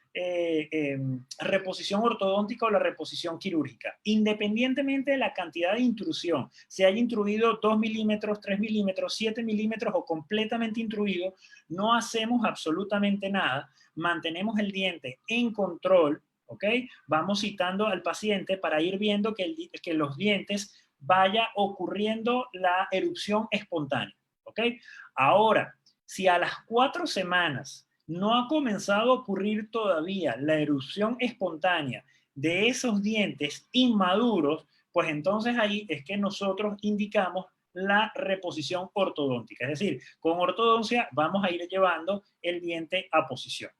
reposición ortodóntica o la reposición quirúrgica, independientemente de la cantidad de intrusión, se haya intruido 2 milímetros, 3 milímetros, 7 milímetros o completamente intruido, no hacemos absolutamente nada, mantenemos el diente en control, ¿ok? Vamos citando al paciente para ir viendo que los dientes vaya ocurriendo la erupción espontánea, ¿ok? Ahora, si a las 4 semanas no ha comenzado a ocurrir todavía la erupción espontánea de esos dientes inmaduros, pues entonces ahí es que nosotros indicamos la reposición ortodóntica. Es decir, con ortodoncia vamos a ir llevando el diente a posición.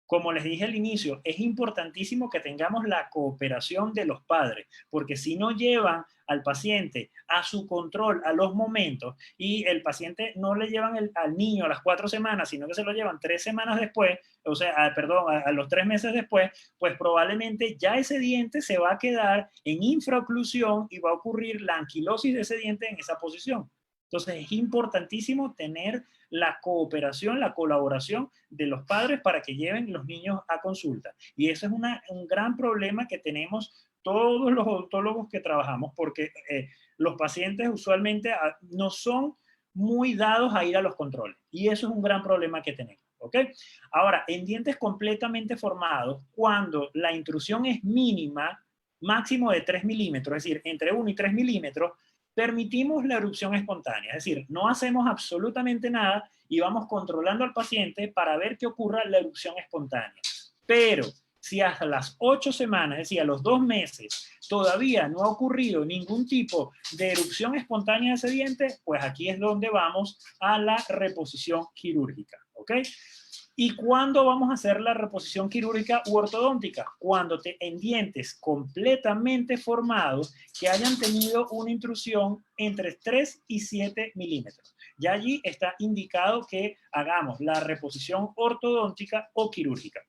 Como les dije al inicio, es importantísimo que tengamos la cooperación de los padres, porque si no llevan al paciente a su control a los momentos y el paciente no le llevan al niño a las 4 semanas, sino que se lo llevan 3 semanas después, o sea, a los 3 meses después, pues probablemente ya ese diente se va a quedar en infraoclusión y va a ocurrir la anquilosis de ese diente en esa posición. Entonces es importantísimo tener la cooperación, la colaboración de los padres para que lleven los niños a consulta. Y eso es un gran problema que tenemos todos los odontólogos que trabajamos, porque los pacientes usualmente no son muy dados a ir a los controles. Y eso es un gran problema que tenemos. ¿Ok? Ahora, en dientes completamente formados, cuando la intrusión es mínima, máximo de 3 milímetros, es decir, entre 1 y 3 milímetros, permitimos la erupción espontánea, es decir, no hacemos absolutamente nada y vamos controlando al paciente para ver que ocurra la erupción espontánea. Pero si hasta las 8 semanas, es decir, a los 2 meses, todavía no ha ocurrido ningún tipo de erupción espontánea de ese diente, pues aquí es donde vamos a la reposición quirúrgica, ¿ok? ¿Y cuándo vamos a hacer la reposición quirúrgica u ortodóntica? Cuando en dientes completamente formados que hayan tenido una intrusión entre 3 y 7 milímetros. Ya allí está indicado que hagamos la reposición ortodóntica o quirúrgica.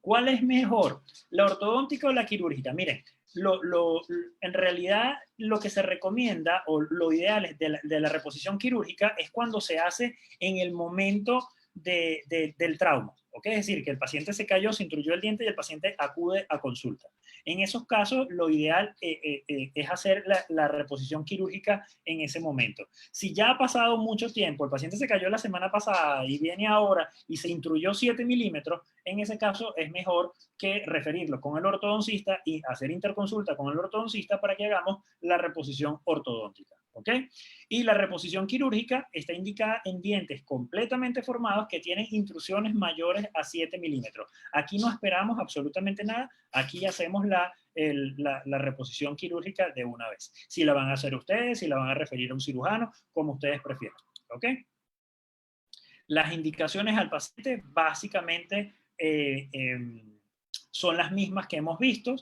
¿Cuál es mejor, la ortodóntica o la quirúrgica? Miren, en realidad lo que se recomienda o lo ideal de la reposición quirúrgica es cuando se hace en el momento del trauma, ¿ok? Es decir, que el paciente se cayó, se intruyó el diente y el paciente acude a consulta. En esos casos, lo ideal es hacer la reposición quirúrgica en ese momento. Si ya ha pasado mucho tiempo, el paciente se cayó la semana pasada y viene ahora y se intruyó 7 milímetros, en ese caso es mejor que referirlo con el ortodoncista y hacer interconsulta con el ortodoncista para que hagamos la reposición ortodóntica. ¿Ok? Y la reposición quirúrgica está indicada en dientes completamente formados que tienen intrusiones mayores a 7 milímetros. Aquí no esperamos absolutamente nada, aquí hacemos la reposición quirúrgica de una vez. Si la van a hacer ustedes, si la van a referir a un cirujano, como ustedes prefieran. ¿Ok? Las indicaciones al paciente básicamente son las mismas que hemos visto.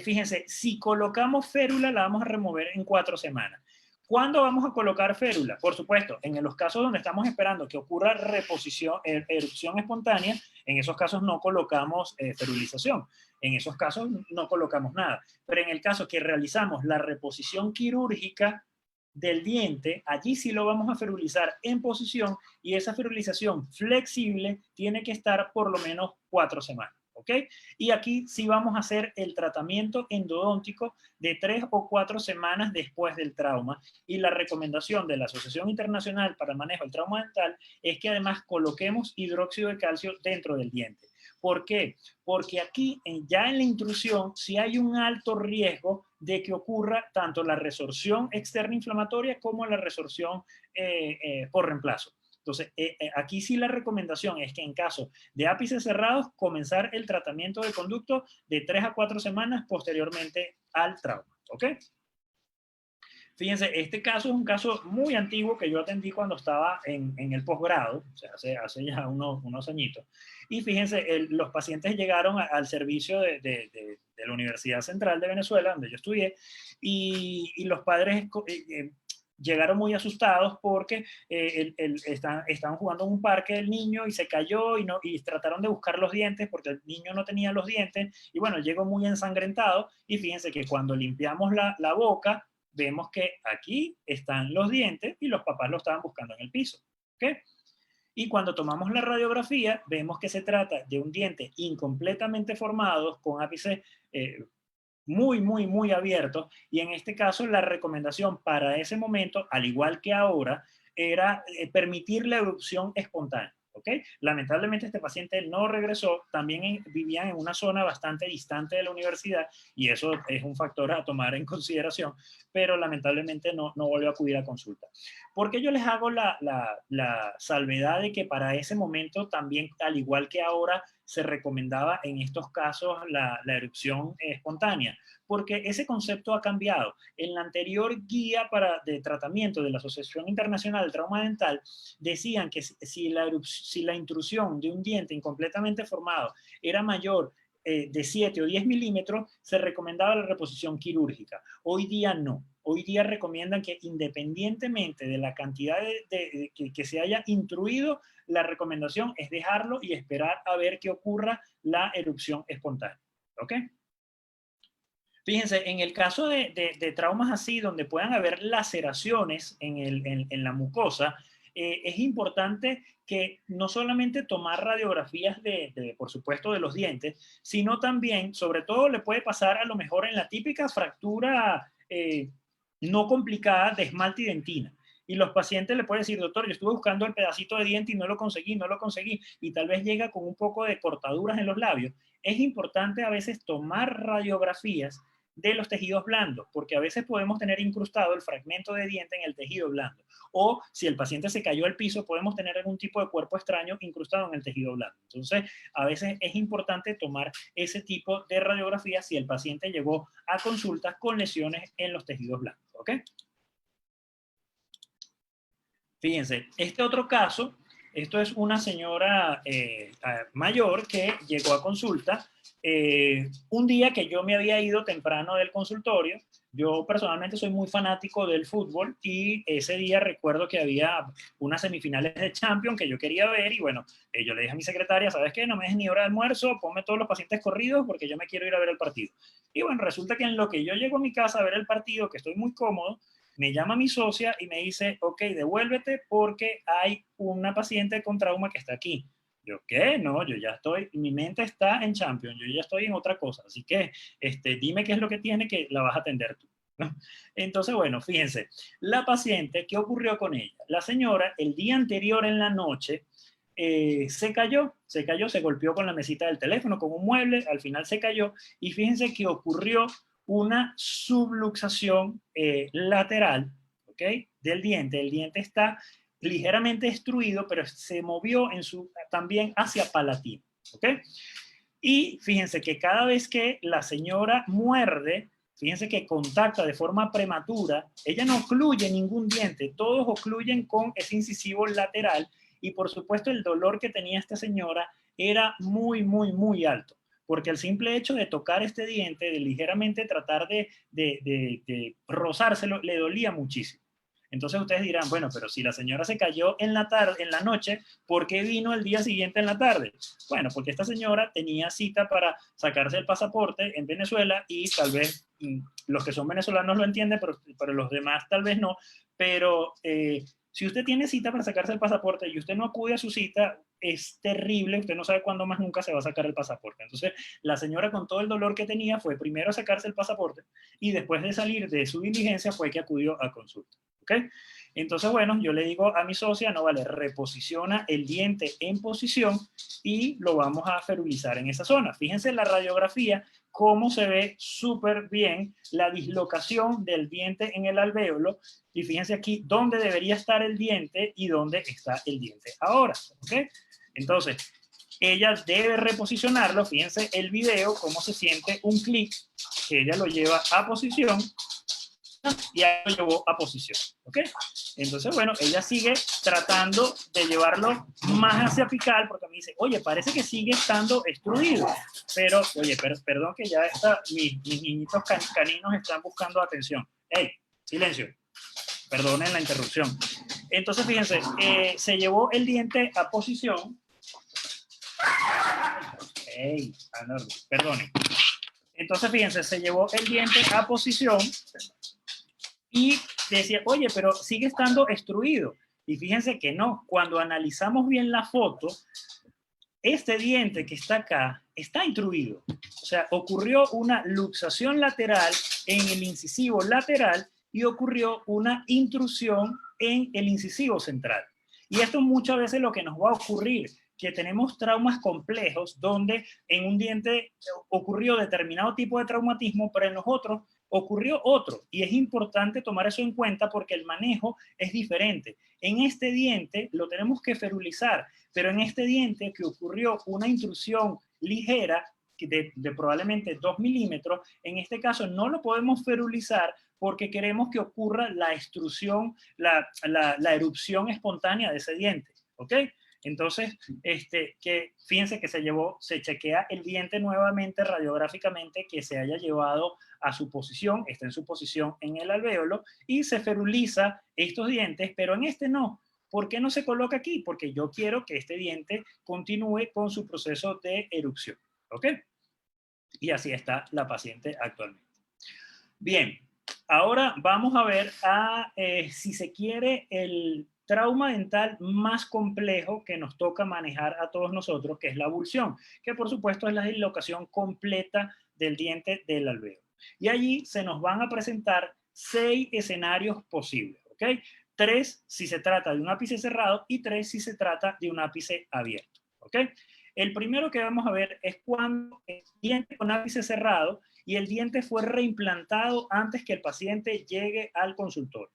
Fíjense, si colocamos férula la vamos a remover en 4 semanas. ¿Cuándo vamos a colocar férula? Por supuesto, en los casos donde estamos esperando que ocurra reposición, erupción espontánea, en esos casos no colocamos ferulización. En esos casos no colocamos nada. Pero en el caso que realizamos la reposición quirúrgica del diente, allí sí lo vamos a ferulizar en posición y esa ferulización flexible tiene que estar por lo menos 4 semanas. ¿Ok? Y aquí sí vamos a hacer el tratamiento endodóntico de 3 o 4 semanas después del trauma. Y la recomendación de la Asociación Internacional para el Manejo del Trauma Dental es que además coloquemos hidróxido de calcio dentro del diente. ¿Por qué? Porque aquí, ya en la intrusión, sí hay un alto riesgo de que ocurra tanto la resorción externa inflamatoria como la resorción por reemplazo. Entonces, aquí sí la recomendación es que en caso de ápices cerrados, comenzar el tratamiento de conducto de 3 a 4 semanas posteriormente al trauma. ¿Ok? Fíjense, este caso es un caso muy antiguo que yo atendí cuando estaba en el posgrado, o sea, hace ya unos añitos. Y fíjense, los pacientes llegaron al servicio de la Universidad Central de Venezuela, donde yo estudié, y los padres llegaron muy asustados porque estaban jugando en un parque el niño y se cayó y trataron de buscar los dientes porque el niño no tenía los dientes y bueno, llegó muy ensangrentado y fíjense que cuando limpiamos la boca, vemos que aquí están los dientes y los papás lo estaban buscando en el piso. ¿Okay? Y cuando tomamos la radiografía, vemos que se trata de un diente incompletamente formado con ápices muy abiertos, y en este caso la recomendación para ese momento, al igual que ahora, era permitir la erupción espontánea. ¿Okay? Lamentablemente este paciente no regresó, también vivían en una zona bastante distante de la universidad y eso es un factor a tomar en consideración, pero lamentablemente no volvió a acudir a consulta. ¿Por qué yo les hago la salvedad de que para ese momento también, al igual que ahora, se recomendaba en estos casos la erupción espontánea? Porque ese concepto ha cambiado. En la anterior guía de tratamiento de la Asociación Internacional del Trauma Dental, decían que si la intrusión de un diente incompletamente formado era mayor de 7 o 10 milímetros, se recomendaba la reposición quirúrgica. Hoy día no. Hoy día recomiendan que independientemente de la cantidad que se haya intruido, la recomendación es dejarlo y esperar a ver que ocurra la erupción espontánea. ¿Ok? Fíjense, en el caso de traumas así, donde puedan haber laceraciones en la mucosa, es importante que no solamente tomar radiografías por supuesto, de los dientes, sino también, sobre todo, le puede pasar a lo mejor en la típica fractura no complicada de esmalte y dentina. Y los pacientes le pueden decir, doctor, yo estuve buscando el pedacito de diente y no lo conseguí, y tal vez llega con un poco de cortaduras en los labios. Es importante a veces tomar radiografías de los tejidos blandos, porque a veces podemos tener incrustado el fragmento de diente en el tejido blando. O si el paciente se cayó al piso, podemos tener algún tipo de cuerpo extraño incrustado en el tejido blando. Entonces, a veces es importante tomar ese tipo de radiografía si el paciente llegó a consultas con lesiones en los tejidos blandos. ¿Ok? Fíjense, este otro caso, esto es una señora mayor que llegó a consulta un día que yo me había ido temprano del consultorio. Yo personalmente soy muy fanático del fútbol y ese día recuerdo que había unas semifinales de Champions que yo quería ver y bueno, yo le dije a mi secretaria, ¿sabes qué? No me des ni hora de almuerzo, ponme todos los pacientes corridos porque yo me quiero ir a ver el partido. Y bueno, resulta que en lo que yo llego a mi casa a ver el partido, que estoy muy cómodo, me llama mi socia y me dice, ok, devuélvete porque hay una paciente con trauma que está aquí. Yo, ¿qué? No, yo ya estoy, mi mente está en Champions, yo ya estoy en otra cosa, así que dime qué es lo que tiene que la vas a atender tú, ¿no? Entonces, bueno, fíjense, la paciente, ¿qué ocurrió con ella? La señora, el día anterior en la noche, se cayó, se golpeó con la mesita del teléfono, con un mueble, al final se cayó, y fíjense que ocurrió una subluxación lateral, ¿ok? Del diente. El diente está ligeramente destruido, pero se movió también hacia palatino, ¿ok? Y fíjense que cada vez que la señora muerde, fíjense que contacta de forma prematura, ella no ocluye ningún diente, todos ocluyen con ese incisivo lateral y por supuesto el dolor que tenía esta señora era muy, muy, muy alto, porque el simple hecho de tocar este diente, de ligeramente tratar de rozárselo, le dolía muchísimo. Entonces ustedes dirán, bueno, pero si la señora se cayó en la tarde, en la noche, ¿por qué vino el día siguiente en la tarde? Bueno, porque esta señora tenía cita para sacarse el pasaporte en Venezuela y tal vez los que son venezolanos lo entienden, pero los demás tal vez no. Pero si usted tiene cita para sacarse el pasaporte y usted no acude a su cita, es terrible, usted no sabe cuándo más nunca se va a sacar el pasaporte. Entonces, la señora con todo el dolor que tenía fue primero a sacarse el pasaporte y después de salir de su diligencia fue que acudió a consulta. ¿Ok? Entonces, bueno, yo le digo a mi socia, no vale, reposiciona el diente en posición y lo vamos a ferulizar en esa zona. Fíjense en la radiografía cómo se ve súper bien la dislocación del diente en el alvéolo y fíjense aquí dónde debería estar el diente y dónde está el diente ahora. ¿Ok? Entonces, ella debe reposicionarlo. Fíjense el video, cómo se siente un clic, que ella lo lleva a posición y ahí lo llevó a posición, ¿ok? Entonces, bueno, ella sigue tratando de llevarlo más hacia apical porque me dice, oye, parece que sigue estando extruido, pero, oye, perdón que ya mis niñitos caninos están buscando atención. ¡Ey! Silencio. Perdonen la interrupción. Entonces, fíjense, se llevó el diente a posición. ¡Ey! Perdonen. Entonces, fíjense, se llevó el diente a posición y decía, oye, pero sigue estando extruido. Y fíjense que no, cuando analizamos bien la foto, este diente que está acá está intruido. O sea, ocurrió una luxación lateral en el incisivo lateral y ocurrió una intrusión en el incisivo central. Y esto muchas veces lo que nos va a ocurrir, que tenemos traumas complejos donde en un diente ocurrió determinado tipo de traumatismo, pero en los otros ocurrió otro. Y es importante tomar eso en cuenta porque el manejo es diferente. En este diente lo tenemos que ferulizar, pero en este diente que ocurrió una intrusión ligera de probablemente 2 milímetros, en este caso no lo podemos ferulizar porque queremos que ocurra la extrusión, la erupción espontánea de ese diente, ¿ok? Entonces, que fíjense que se chequea el diente nuevamente radiográficamente que se haya llevado a su posición, está en su posición en el alvéolo y se feruliza estos dientes, pero en este no. ¿Por qué no se coloca aquí? Porque yo quiero que este diente continúe con su proceso de erupción, ¿ok? Y así está la paciente actualmente. Bien, ahora vamos a ver si se quiere el trauma dental más complejo que nos toca manejar a todos nosotros, que es la abulsión, que por supuesto es la dislocación completa del diente del alvéolo. Y allí se nos van a presentar 6 escenarios posibles, ¿ok? 3 si se trata de un ápice cerrado y 3 si se trata de un ápice abierto, ¿ok? El primero que vamos a ver es cuando el diente con ápice cerrado y el diente fue reimplantado antes que el paciente llegue al consultorio.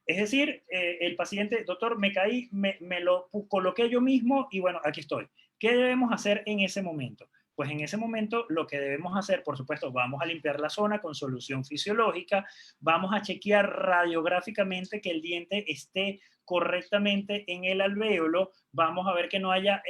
Es decir, el paciente, doctor, me caí, me lo coloqué yo mismo y bueno, aquí estoy. ¿Qué debemos hacer en ese momento? Pues en ese momento lo que debemos hacer, por supuesto, vamos a limpiar la zona con solución fisiológica, vamos a chequear radiográficamente que el diente esté correctamente en el alvéolo, vamos a ver que no haya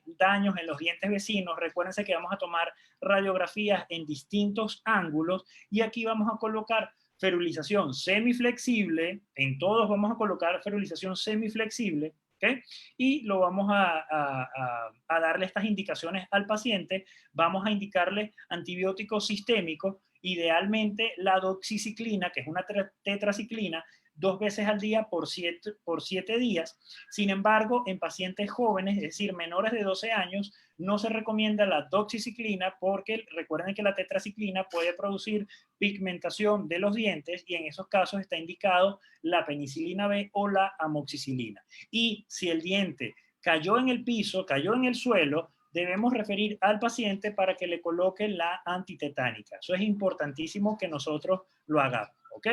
daños en los dientes vecinos. Recuérdense que vamos a tomar radiografías en distintos ángulos y aquí vamos a colocar ferulización semiflexible, en todos vamos a colocar ferulización semiflexible, ¿okay? Y lo vamos a darle estas indicaciones al paciente, vamos a indicarle antibióticos sistémicos, idealmente la doxiciclina, que es una tetraciclina, 2 veces al día por 7 días. Sin embargo, en pacientes jóvenes, es decir, menores de 12 años, no se recomienda la doxiciclina porque recuerden que la tetraciclina puede producir pigmentación de los dientes y en esos casos está indicado la penicilina B o la amoxicilina. Y si el diente cayó en el piso, cayó en el suelo, debemos referir al paciente para que le coloque la antitetánica. Eso es importantísimo que nosotros lo hagamos, ¿ok?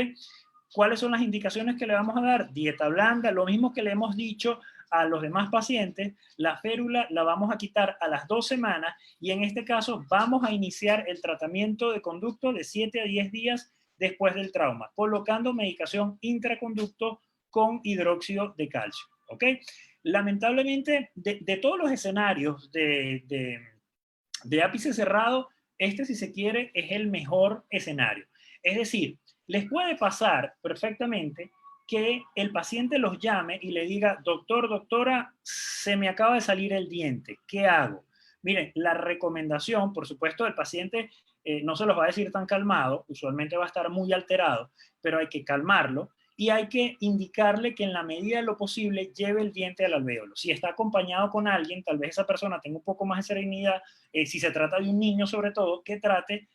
¿Cuáles son las indicaciones que le vamos a dar? Dieta blanda, lo mismo que le hemos dicho a los demás pacientes, la férula la vamos a quitar a las 2 semanas y en este caso vamos a iniciar el tratamiento de conducto de 7 a 10 días después del trauma, colocando medicación intraconducto con hidróxido de calcio, ¿ok? Lamentablemente, de todos los escenarios de ápice cerrado, este, si se quiere, es el mejor escenario. Es decir, les puede pasar perfectamente que el paciente los llame y le diga, doctor, doctora, se me acaba de salir el diente, ¿qué hago? Miren, la recomendación, por supuesto, el paciente no se los va a decir tan calmado, usualmente va a estar muy alterado, pero hay que calmarlo y hay que indicarle que en la medida de lo posible lleve el diente al alvéolo. Si está acompañado con alguien, tal vez esa persona tenga un poco más de serenidad, si se trata de un niño sobre todo, que trate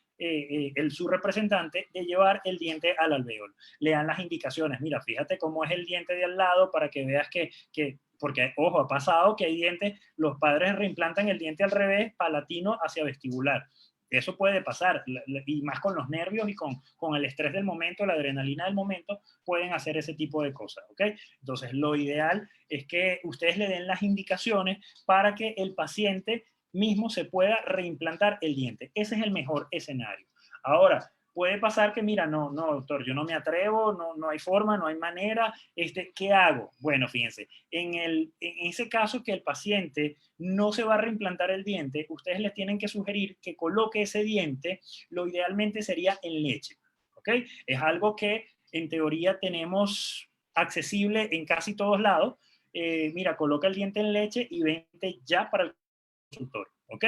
su representante de llevar el diente al alvéolo. Le dan las indicaciones, mira, fíjate cómo es el diente de al lado para que veas que porque, ojo, ha pasado que hay dientes, los padres reimplantan el diente al revés, palatino hacia vestibular. Eso puede pasar, y más con los nervios y con el estrés del momento, la adrenalina del momento, pueden hacer ese tipo de cosas, ¿ok? Entonces, lo ideal es que ustedes le den las indicaciones para que el paciente mismo se pueda reimplantar el diente. Ese es el mejor escenario. Ahora, puede pasar que, mira, no, doctor, yo no me atrevo, no hay forma, no hay manera, ¿qué hago? Bueno, fíjense, en ese caso que el paciente no se va a reimplantar el diente, ustedes les tienen que sugerir que coloque ese diente, lo idealmente sería en leche, ¿ok? Es algo que en teoría tenemos accesible en casi todos lados. Mira, coloca el diente en leche y vente ya para el consultorio, ¿ok?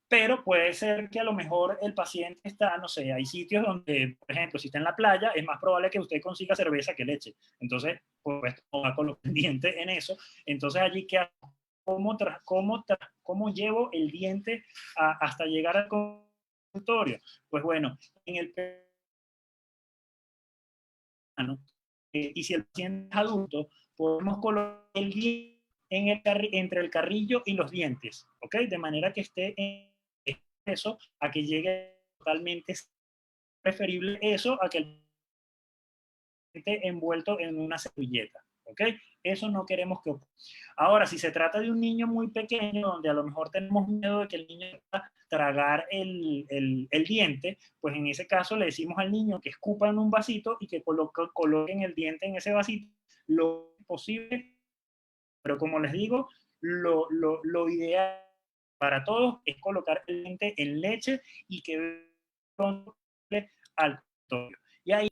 Pero puede ser que a lo mejor el paciente está, no sé, hay sitios donde, por ejemplo, si está en la playa, es más probable que usted consiga cerveza que leche. Entonces, pues, no va con los pendientes en eso. Entonces, allí, ¿cómo llevo el diente hasta llegar al consultorio? Pues bueno, en el plano, y si el paciente es adulto, podemos colocar el diente entre el carrillo y los dientes, ¿ok? De manera que esté en eso a que llegue totalmente, preferible eso a que el esté envuelto en una servilleta, ¿ok? Eso no queremos que ocurra. Ahora, si se trata de un niño muy pequeño, donde a lo mejor tenemos miedo de que el niño pueda tragar el diente, pues en ese caso le decimos al niño que escupa en un vasito y que coloquen el diente en ese vasito lo posible, pero como les digo, lo ideal para todos es colocar el diente en leche y que pronto al consultorio. Y ahí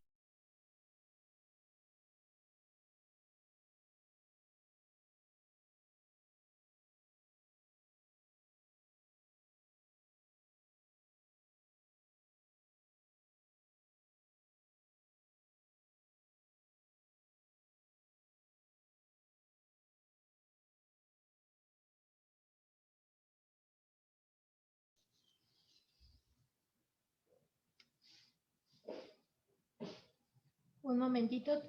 Un momentito.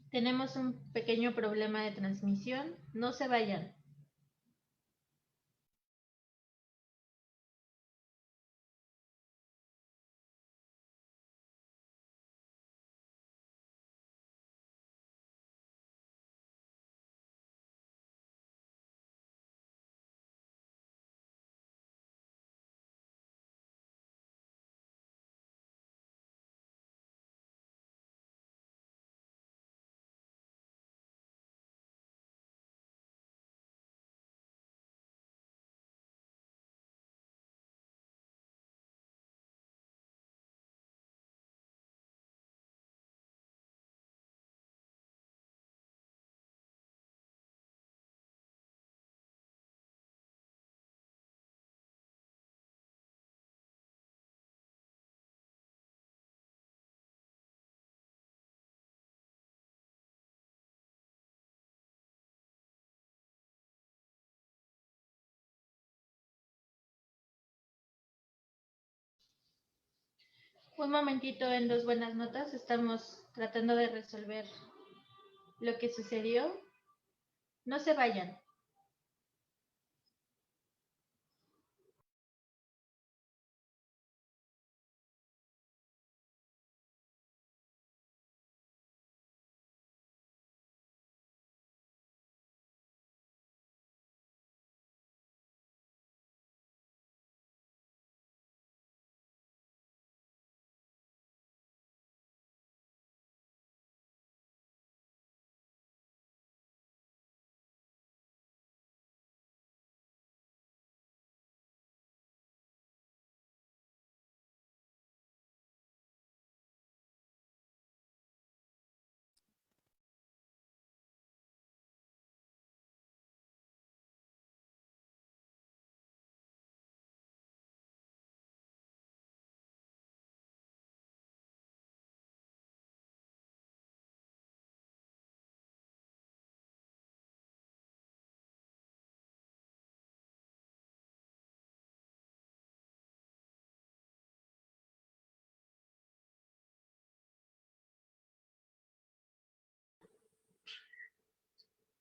Tenemos un pequeño problema de transmisión. No se vayan. Un momentito en Dos Buenas Notas, estamos tratando de resolver lo que sucedió. No se vayan.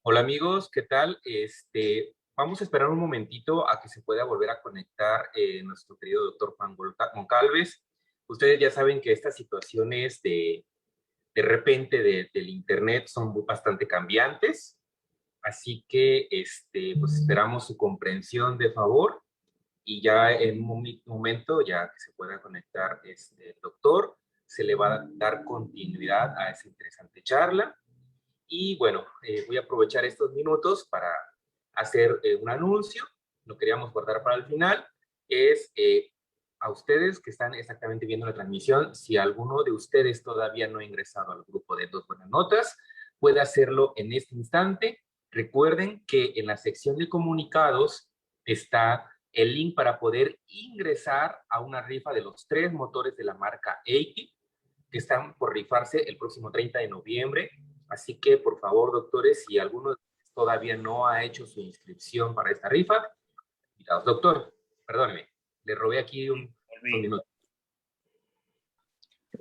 Hola amigos, ¿qué tal? Vamos a esperar un momentito a que se pueda volver a conectar nuestro querido doctor Juan Goncalves. Ustedes ya saben que estas situaciones de repente del internet son bastante cambiantes, así que pues esperamos su comprensión de favor y ya en un momento, ya que se pueda conectar el doctor, se le va a dar continuidad a esa interesante charla. Y bueno, voy a aprovechar estos minutos para hacer un anuncio, lo queríamos guardar para el final, es a ustedes que están exactamente viendo la transmisión, si alguno de ustedes todavía no ha ingresado al grupo de Dos Buenas Notas, puede hacerlo en este instante. Recuerden que en la sección de comunicados está el link para poder ingresar a una rifa de los 3 motores de la marca Eiki, que están por rifarse el próximo 30 de noviembre. Así que, por favor, doctores, si alguno todavía no ha hecho su inscripción para esta rifa, invitados. Doctor, perdóneme, le robé aquí un minuto.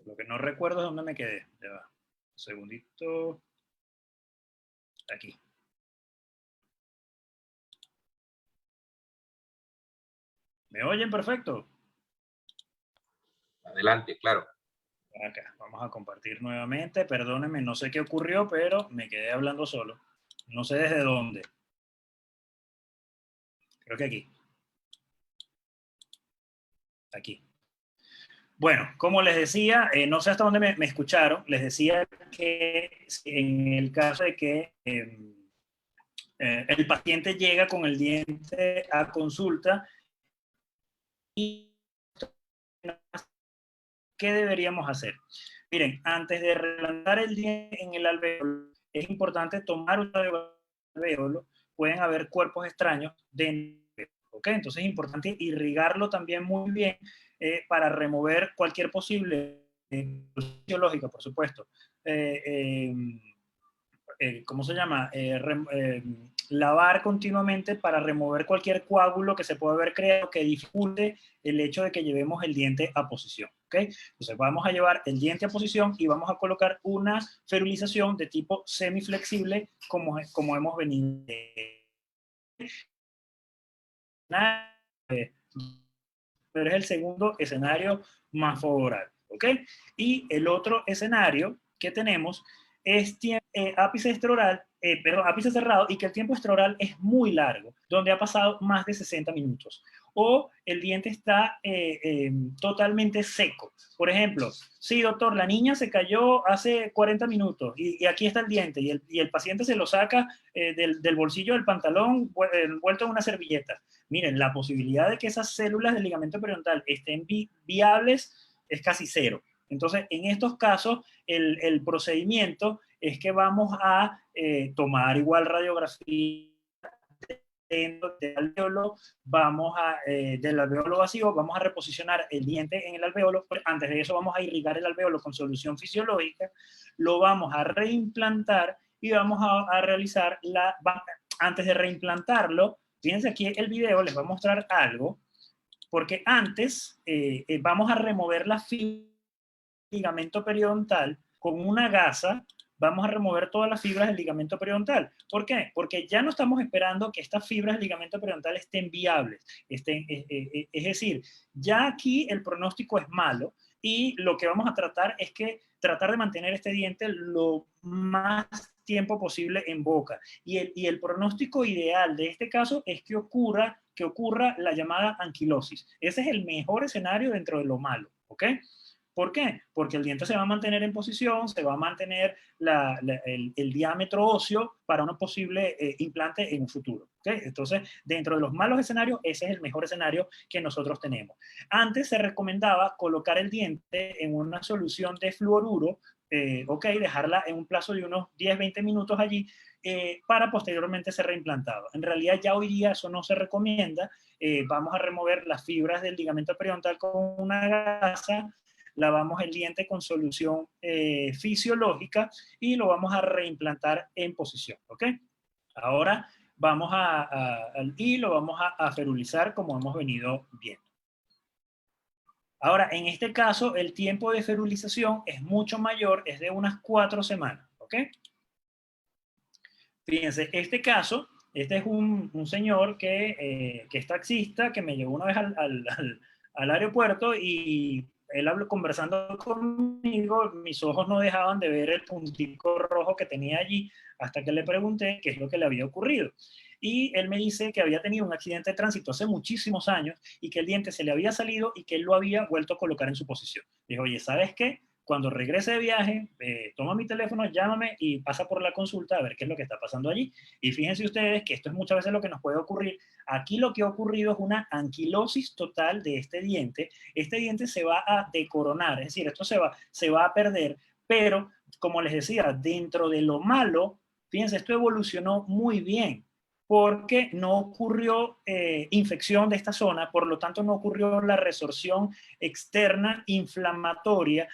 Lo que no recuerdo es dónde me quedé. Ya va. Un segundito. Aquí. ¿Me oyen perfecto? Adelante, claro. Acá, vamos a compartir nuevamente. Perdónenme, no sé qué ocurrió, pero me quedé hablando solo. No sé desde dónde. Creo que aquí. Aquí. Bueno, como les decía, no sé hasta dónde me escucharon, les decía que en el caso de que el paciente llega con el diente a consulta, y ¿qué deberíamos hacer? Miren, antes de reimplantar el diente en el alvéolo, es importante tomar un alvéolo. Pueden haber cuerpos extraños dentro. ¿Okay? Entonces es importante irrigarlo también muy bien para remover cualquier posible biológica, por supuesto. ¿Cómo se llama? Lavar continuamente para remover cualquier coágulo que se pueda haber creado que dificulte el hecho de que llevemos el diente a posición. ¿Okay? Entonces vamos a llevar el diente a posición y vamos a colocar una ferulización de tipo semiflexible como hemos venido. Pero es el segundo escenario más favorable. ¿Ok? Y el otro escenario que tenemos es ápice extraoral, ápice cerrado, y que el tiempo extraoral es muy largo, donde ha pasado más de 60 minutos. O el diente está totalmente seco. Por ejemplo, sí, doctor, la niña se cayó hace 40 minutos y aquí está el diente y el paciente se lo saca del bolsillo del pantalón envuelto en una servilleta. Miren, la posibilidad de que esas células del ligamento periodontal estén viables es casi cero. Entonces, en estos casos, el procedimiento es que vamos a tomar igual radiografía del alveolo, del alveolo vacío, vamos a reposicionar el diente en el alveolo. Antes de eso vamos a irrigar el alveolo con solución fisiológica, lo vamos a reimplantar y vamos a realizar antes de reimplantarlo, fíjense aquí el video, les voy a mostrar algo, porque antes vamos a remover la fibra ligamento periodontal con una gasa. Vamos a remover todas las fibras del ligamento periodontal. ¿Por qué? Porque ya no estamos esperando que estas fibras del ligamento periodontal estén viables. Es decir, ya aquí el pronóstico es malo y lo que vamos a tratar es que tratar de mantener este diente lo más tiempo posible en boca. Y el pronóstico ideal de este caso es que ocurra la llamada anquilosis. Ese es el mejor escenario dentro de lo malo, ¿ok? ¿Por qué? Porque el diente se va a mantener en posición, se va a mantener el diámetro óseo para un posible implante en un futuro. ¿Okay? Entonces, dentro de los malos escenarios, ese es el mejor escenario que nosotros tenemos. Antes se recomendaba colocar el diente en una solución de fluoruro, dejarla en un plazo de unos 10-20 minutos allí para posteriormente ser reimplantado. En realidad ya hoy día eso no se recomienda. Vamos a remover las fibras del ligamento periodontal con una gasa, lavamos el diente con solución fisiológica y lo vamos a reimplantar en posición, ¿ok? Ahora vamos y lo vamos a ferulizar como hemos venido viendo. Ahora, en este caso, el tiempo de ferulización es mucho mayor, es de unas 4 semanas, ¿ok? Fíjense, este caso, este es un señor que es taxista, que me llevó una vez al aeropuerto y él habló conversando conmigo, mis ojos no dejaban de ver el puntico rojo que tenía allí hasta que le pregunté qué es lo que le había ocurrido. Y él me dice que había tenido un accidente de tránsito hace muchísimos años y que el diente se le había salido y que él lo había vuelto a colocar en su posición. Dijo, oye, ¿sabes qué? Cuando regrese de viaje, toma mi teléfono, llámame y pasa por la consulta a ver qué es lo que está pasando allí. Y fíjense ustedes que esto es muchas veces lo que nos puede ocurrir. Aquí lo que ha ocurrido es una anquilosis total de este diente. Este diente se va a decoronar, es decir, esto se va a perder, pero como les decía, dentro de lo malo, fíjense, esto evolucionó muy bien porque no ocurrió infección de esta zona, por lo tanto no ocurrió la resorción externa inflamatoria,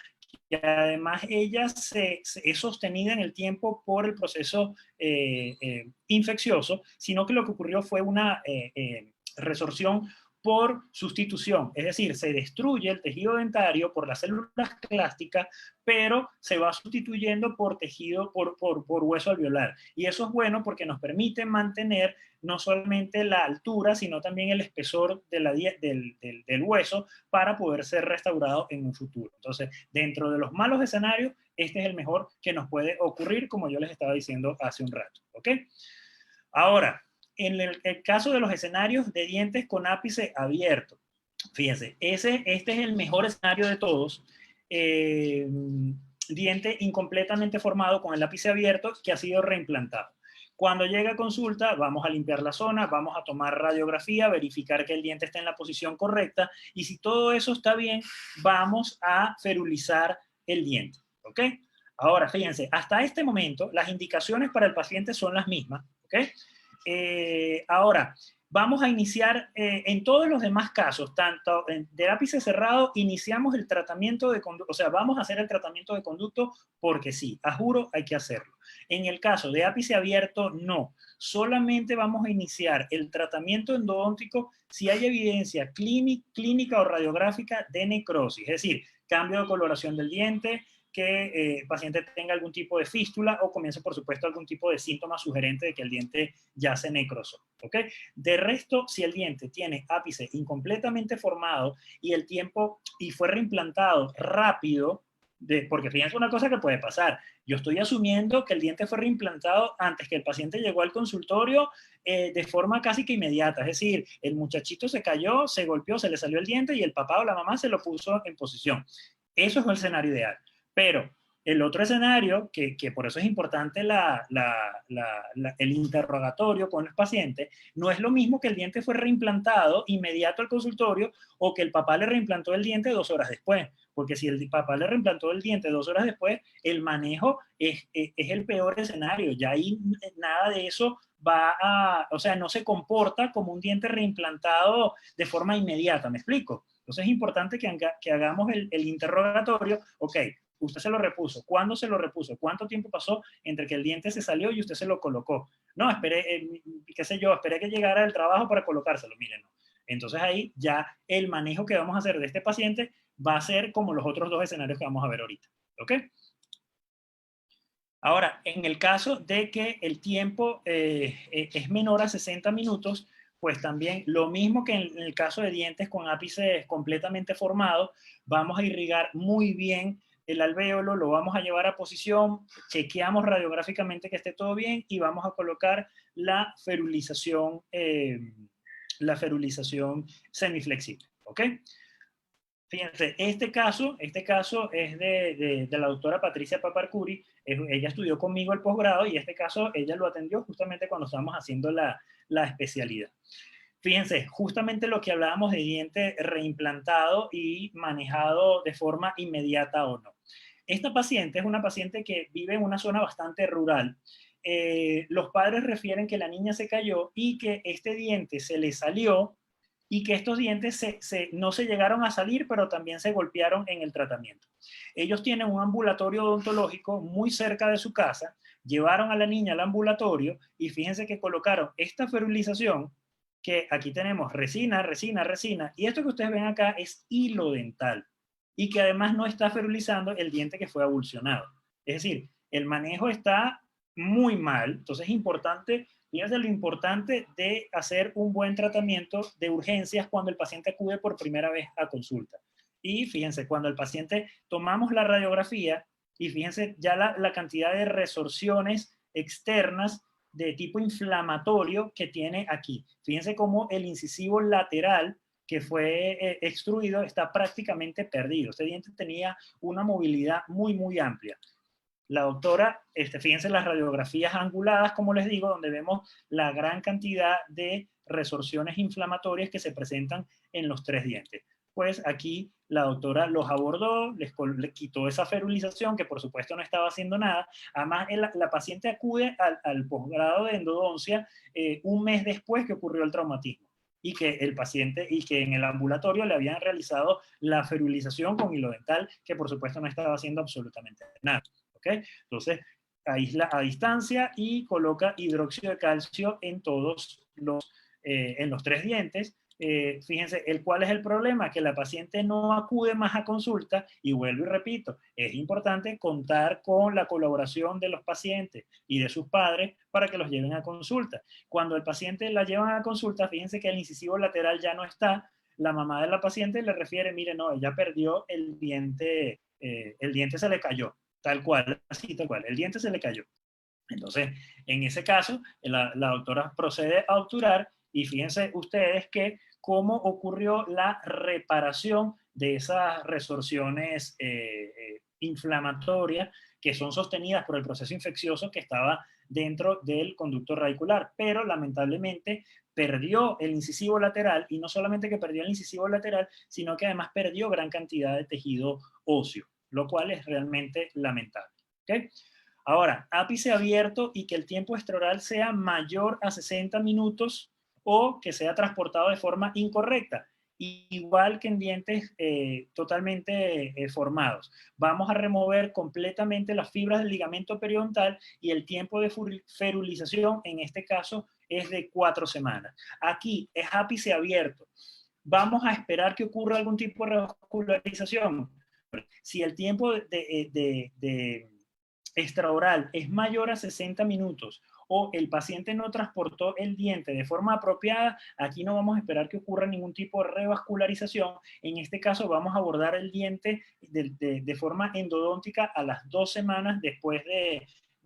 que además ella es sostenida en el tiempo por el proceso infeccioso, sino que lo que ocurrió fue una resorción por sustitución, es decir, se destruye el tejido dentario por las células clásticas, pero se va sustituyendo por tejido, por hueso alveolar. Y eso es bueno porque nos permite mantener no solamente la altura, sino también el espesor del hueso para poder ser restaurado en un futuro. Entonces, dentro de los malos escenarios, este es el mejor que nos puede ocurrir, como yo les estaba diciendo hace un rato. ¿Ok? Ahora, en el caso de los escenarios de dientes con ápice abierto, fíjense, este es el mejor escenario de todos. Diente incompletamente formado con el ápice abierto que ha sido reimplantado. Cuando llega a consulta, vamos a limpiar la zona, vamos a tomar radiografía, verificar que el diente está en la posición correcta y si todo eso está bien, vamos a ferulizar el diente. ¿Ok? Ahora, fíjense, hasta este momento las indicaciones para el paciente son las mismas. ¿Ok? Ahora, vamos a iniciar en todos los demás casos, tanto de ápice cerrado, iniciamos el tratamiento de conducto, o sea, vamos a hacer el tratamiento de conducto porque sí, a juro hay que hacerlo. En el caso de ápice abierto, no. Solamente vamos a iniciar el tratamiento endodóntico si hay evidencia clínica o radiográfica de necrosis, es decir, cambio de coloración del diente, que el paciente tenga algún tipo de fístula o comience, por supuesto, algún tipo de síntoma sugerente de que el diente ya se necrosó. ¿Ok? De resto, si el diente tiene ápice incompletamente formado y fue reimplantado rápido, porque fíjense una cosa que puede pasar. Yo estoy asumiendo que el diente fue reimplantado antes que el paciente llegó al consultorio de forma casi que inmediata. Es decir, el muchachito se cayó, se golpeó, se le salió el diente y el papá o la mamá se lo puso en posición. Eso es el escenario ideal. Pero el otro escenario, que por eso es importante el interrogatorio con el paciente, no es lo mismo que el diente fue reimplantado inmediato al consultorio o que el papá le reimplantó el diente 2 horas después. Porque si el papá le reimplantó el diente 2 horas después, el manejo es el peor escenario. Ya ahí nada de eso o sea, no se comporta como un diente reimplantado de forma inmediata. ¿Me explico? Entonces es importante que hagamos el interrogatorio. Ok, usted se lo repuso. ¿Cuándo se lo repuso? ¿Cuánto tiempo pasó entre que el diente se salió y usted se lo colocó? No, esperé, qué sé yo, esperé que llegara del trabajo para colocárselo. Miren, no. Entonces ahí ya el manejo que vamos a hacer de este paciente va a ser como los otros dos escenarios que vamos a ver ahorita. ¿Ok? Ahora, en el caso de que el tiempo es menor a 60 minutos, pues también lo mismo que en el caso de dientes con ápices completamente formados, vamos a irrigar muy bien el alvéolo, lo vamos a llevar a posición, chequeamos radiográficamente que esté todo bien y vamos a colocar la ferulización semiflexible. ¿Ok? Fíjense, este caso es de la doctora Patricia Paparcuri. Ella estudió conmigo el posgrado y este caso ella lo atendió justamente cuando estábamos haciendo la especialidad. Fíjense, justamente lo que hablábamos de diente reimplantado y manejado de forma inmediata o no. Esta paciente es una paciente que vive en una zona bastante rural. Los padres refieren que la niña se cayó y que este diente se le salió y que estos dientes no se llegaron a salir, pero también se golpearon en el tratamiento. Ellos tienen un ambulatorio odontológico muy cerca de su casa, llevaron a la niña al ambulatorio y fíjense que colocaron esta ferulización, que aquí tenemos resina, resina, resina, y esto que ustedes ven acá es hilo dental, y que además no está ferulizando el diente que fue avulsionado. Es decir, el manejo está muy mal, entonces es importante. Fíjense lo importante de hacer un buen tratamiento de urgencias cuando el paciente acude por primera vez a consulta. Y fíjense, cuando el paciente tomamos la radiografía y fíjense ya la cantidad de resorciones externas de tipo inflamatorio que tiene aquí. Fíjense cómo el incisivo lateral que fue extruido está prácticamente perdido. Este diente tenía una movilidad muy, muy amplia. La doctora, fíjense las radiografías anguladas, como les digo, donde vemos la gran cantidad de resorciones inflamatorias que se presentan en los tres dientes. Pues aquí la doctora los abordó, les quitó esa ferulización, que por supuesto no estaba haciendo nada. Además, la paciente acude al posgrado de endodoncia un mes después que ocurrió el traumatismo y que el paciente y que en el ambulatorio le habían realizado la ferulización con hilo dental, que por supuesto no estaba haciendo absolutamente nada. ¿Okay? Entonces, aísla a distancia y coloca hidróxido de calcio en todos en los tres dientes. Fíjense, ¿cuál es el problema? Que la paciente no acude más a consulta y vuelvo y repito, es importante contar con la colaboración de los pacientes y de sus padres para que los lleven a consulta. Cuando el paciente la llevan a consulta, fíjense que el incisivo lateral ya no está, la mamá de la paciente le refiere, mire, no, ella perdió el diente se le cayó. Tal cual, así tal cual, el diente se le cayó. Entonces, en ese caso, la doctora procede a obturar y fíjense ustedes que cómo ocurrió la reparación de esas resorciones inflamatorias que son sostenidas por el proceso infeccioso que estaba dentro del conducto radicular, pero lamentablemente perdió el incisivo lateral y no solamente que perdió el incisivo lateral, sino que además perdió gran cantidad de tejido óseo, lo cual es realmente lamentable. ¿Okay? Ahora, ápice abierto y que el tiempo extraoral sea mayor a 60 minutos o que sea transportado de forma incorrecta, igual que en dientes totalmente formados. Vamos a remover completamente las fibras del ligamento periodontal y el tiempo de ferulización en este caso es de 4 semanas. Aquí es ápice abierto. Vamos a esperar que ocurra algún tipo de revascularización. Si el tiempo de extraoral es mayor a 60 minutos o el paciente no transportó el diente de forma apropiada, aquí no vamos a esperar que ocurra ningún tipo de revascularización. En este caso vamos a abordar el diente de forma endodóntica a las 2 semanas después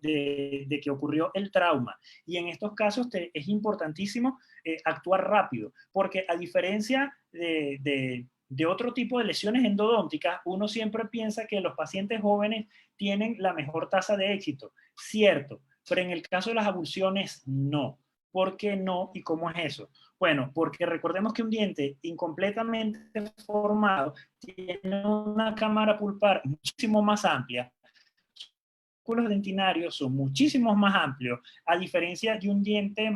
de que ocurrió el trauma. Y en estos casos es importantísimo actuar rápido, porque a diferencia de otro tipo de lesiones endodónticas, uno siempre piensa que los pacientes jóvenes tienen la mejor tasa de éxito. Cierto, pero en el caso de las avulsiones, no. ¿Por qué no? ¿Y cómo es eso? Bueno, porque recordemos que un diente incompletamente formado tiene una cámara pulpar muchísimo más amplia. Los dentinarios son muchísimo más amplios, a diferencia de un diente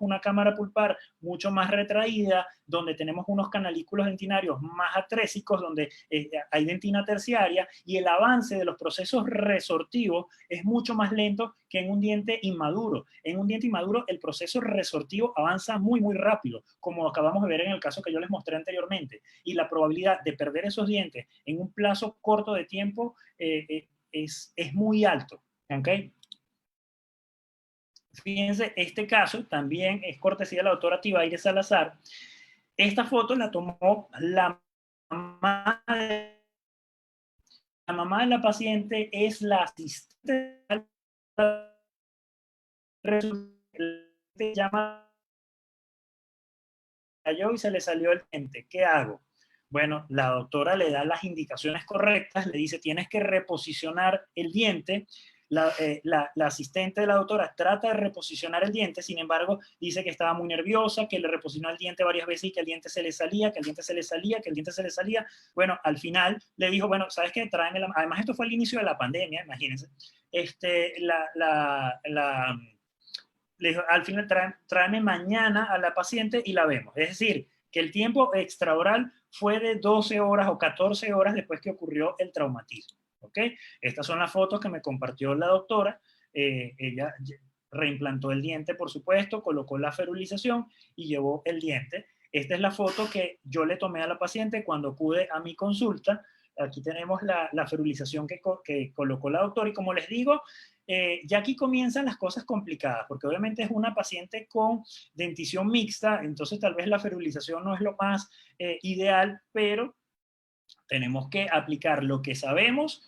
una cámara pulpar mucho más retraída, donde tenemos unos canalículos dentinarios más atrésicos, donde hay dentina terciaria, y el avance de los procesos resortivos es mucho más lento que en un diente inmaduro. En un diente inmaduro el proceso resortivo avanza muy, muy rápido, como acabamos de ver en el caso que yo les mostré anteriormente, y la probabilidad de perder esos dientes en un plazo corto de tiempo es muy alto, ¿ok? Fíjense, este caso también es cortesía de la doctora Tibaire Salazar. Esta foto la tomó la mamá de la paciente, es la asistente, se llama y se le salió el diente. ¿Qué hago? Bueno, la doctora le da las indicaciones correctas, le dice tienes que reposicionar el diente. La asistente de la doctora trata de reposicionar el diente, sin embargo, dice que estaba muy nerviosa, que le reposicionó el diente varias veces y que el diente se le salía, que el diente se le salía, que el diente se le salía. Bueno, al final le dijo, bueno, ¿sabes qué? Tráeme la... Además, esto fue el inicio de la pandemia, imagínense. Le dijo, al final tráeme mañana a la paciente y la vemos. Es decir, que el tiempo extraoral fue de 12 horas o 14 horas después que ocurrió el traumatismo. ¿Ok? Estas son las fotos que me compartió la doctora. Ella reimplantó el diente, por supuesto, colocó la ferulización y llevó el diente. Esta es la foto que yo le tomé a la paciente cuando acude a mi consulta. Aquí tenemos la ferulización que colocó la doctora y como les digo, ya aquí comienzan las cosas complicadas, porque obviamente es una paciente con dentición mixta, entonces tal vez la ferulización no es lo más ideal, pero tenemos que aplicar lo que sabemos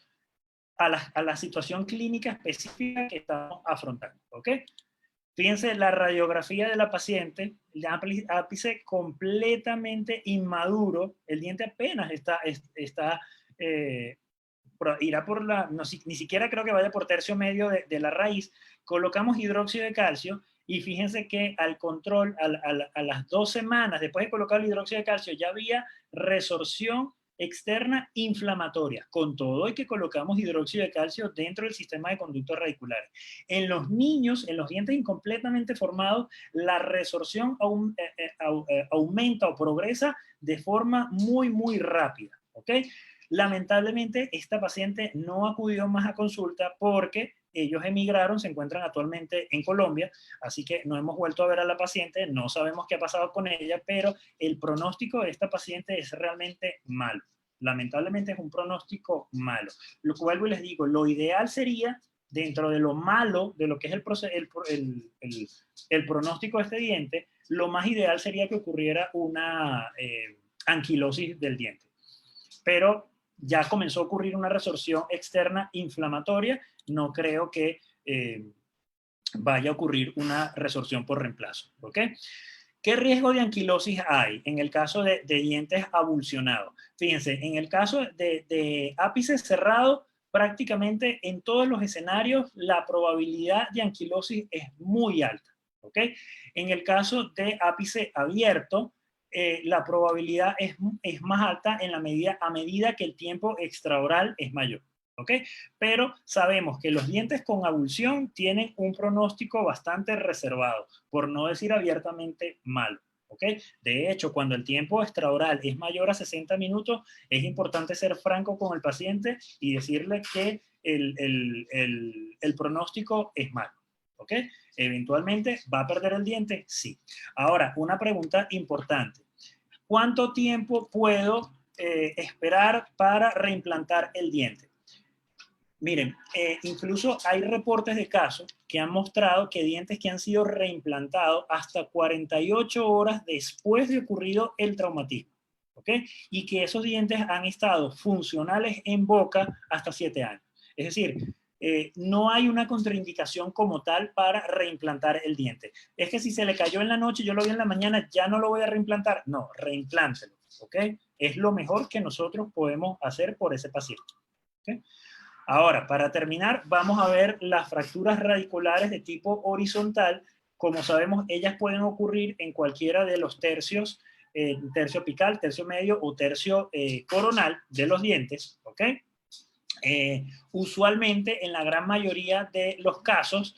a la situación clínica específica que estamos afrontando, ¿ok? Fíjense la radiografía de la paciente, el ápice completamente inmaduro, el diente apenas irá por la, no, ni siquiera creo que vaya por tercio medio de la raíz. Colocamos hidróxido de calcio y fíjense que al control, a las 2 semanas después de colocar el hidróxido de calcio, ya había resorción externa inflamatoria, con todo y que colocamos hidróxido de calcio dentro del sistema de conductos radiculares. En los niños, en los dientes incompletamente formados, la resorción aumenta o progresa de forma muy, muy rápida, ¿ok? Lamentablemente, esta paciente no acudió más a consulta porque ellos emigraron, se encuentran actualmente en Colombia, así que no hemos vuelto a ver a la paciente, no sabemos qué ha pasado con ella, pero el pronóstico de esta paciente es realmente malo. Lamentablemente es un pronóstico malo. Lo que vuelvo y les digo, lo ideal sería, dentro de lo malo, de lo que es el pronóstico de este diente, lo más ideal sería que ocurriera una anquilosis del diente. Pero ya comenzó a ocurrir una resorción externa inflamatoria, no creo que vaya a ocurrir una resorción por reemplazo, ¿ok? ¿Qué riesgo de anquilosis hay en el caso de dientes avulsionados? Fíjense, en el caso de ápice cerrado, prácticamente en todos los escenarios la probabilidad de anquilosis es muy alta, ¿ok? En el caso de ápice abierto, la probabilidad es más alta a medida que el tiempo extraoral es mayor, ¿ok? Pero sabemos que los dientes con avulsión tienen un pronóstico bastante reservado, por no decir abiertamente malo, ¿ok? De hecho, cuando el tiempo extraoral es mayor a 60 minutos, es importante ser franco con el paciente y decirle que el pronóstico es malo, ¿ok? Eventualmente, ¿va a perder el diente? Sí. Ahora, una pregunta importante. ¿Cuánto tiempo puedo esperar para reimplantar el diente? Miren, incluso hay reportes de casos que han mostrado que dientes que han sido reimplantados hasta 48 horas después de ocurrido el traumatismo, ¿ok? Y que esos dientes han estado funcionales en boca hasta 7 años. Es decir, no hay una contraindicación como tal para reimplantar el diente. Es que si se le cayó en la noche, yo lo vi en la mañana, ya no lo voy a reimplantar. No, reimplántelo, ¿ok? Es lo mejor que nosotros podemos hacer por ese paciente, ¿ok? Ahora, para terminar, vamos a ver las fracturas radiculares de tipo horizontal. Como sabemos, ellas pueden ocurrir en cualquiera de los tercios, tercio apical, tercio medio o tercio coronal de los dientes, ¿ok? Usualmente, en la gran mayoría de los casos,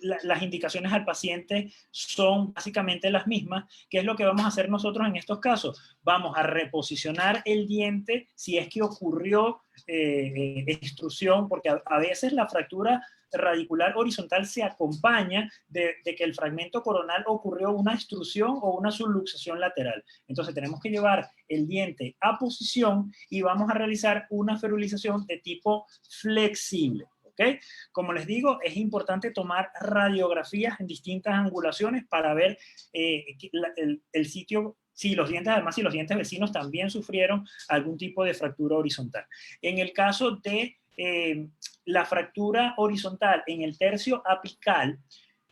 las indicaciones al paciente son básicamente las mismas. ¿Qué es lo que vamos a hacer nosotros en estos casos? Vamos a reposicionar el diente si es que ocurrió extrusión, porque a veces la fractura radicular horizontal se acompaña de que el fragmento coronal ocurrió una extrusión o una subluxación lateral. Entonces tenemos que llevar el diente a posición y vamos a realizar una ferulización de tipo flexible. ¿Okay? Como les digo, es importante tomar radiografías en distintas angulaciones para ver el sitio, si los dientes, además si los dientes vecinos también sufrieron algún tipo de fractura horizontal. En el caso de la fractura horizontal en el tercio apical,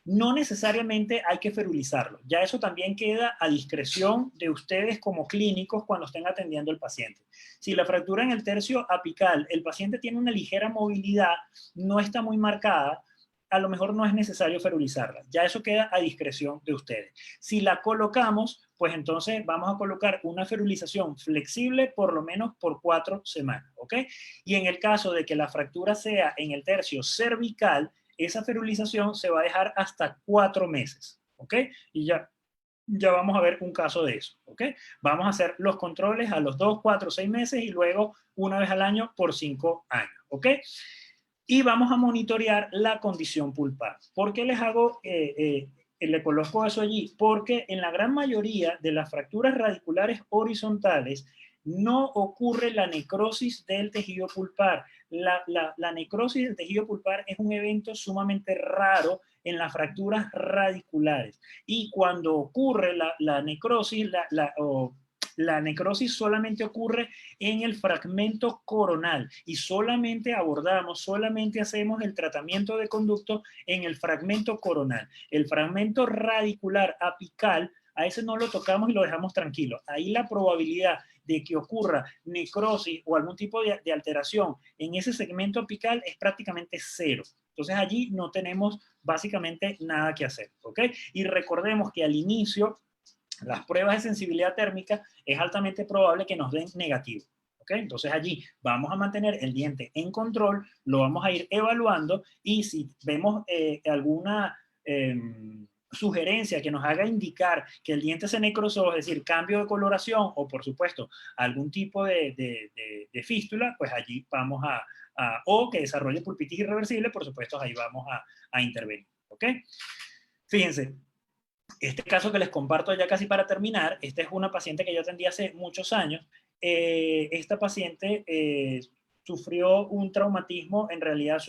no necesariamente hay que ferulizarlo. Ya eso también queda a discreción de ustedes como clínicos cuando estén atendiendo al paciente. Si la fractura en el tercio apical, el paciente tiene una ligera movilidad, no está muy marcada, a lo mejor no es necesario ferulizarla. Ya eso queda a discreción de ustedes. Si la colocamos, pues entonces vamos a colocar una ferulización flexible por lo menos por 4 semanas, ¿ok? Y en el caso de que la fractura sea en el tercio cervical, esa ferulización se va a dejar hasta 4 meses, ¿ok? Y ya vamos a ver un caso de eso, ¿ok? Vamos a hacer los controles a los 2, 4, 6 meses y luego una vez al año por 5 años, ¿ok? Y vamos a monitorear la condición pulpar. ¿Por qué les hago, le coloco eso allí? Porque en la gran mayoría de las fracturas radiculares horizontales no ocurre la necrosis del tejido pulpar. La necrosis del tejido pulpar es un evento sumamente raro en las fracturas radiculares. Y cuando ocurre la necrosis, la necrosis solamente ocurre en el fragmento coronal y solamente hacemos el tratamiento de conducto en el fragmento coronal. El fragmento radicular apical, a ese no lo tocamos y lo dejamos tranquilo. Ahí la probabilidad de que ocurra necrosis o algún tipo de alteración en ese segmento apical es prácticamente 0. Entonces allí no tenemos básicamente nada que hacer, ¿ok? Y recordemos que al inicio las pruebas de sensibilidad térmica es altamente probable que nos den negativo. ¿Okay? Entonces allí vamos a mantener el diente en control, lo vamos a ir evaluando y si vemos alguna sugerencia que nos haga indicar que el diente se necrosó, es decir, cambio de coloración o por supuesto algún tipo de fístula, pues allí vamos o que desarrolle pulpitis irreversible, por supuesto ahí vamos a intervenir. ¿Ok? Fíjense. Este caso que les comparto ya casi para terminar, esta es una paciente que yo atendí hace muchos años. Esta paciente sufrió un traumatismo, en realidad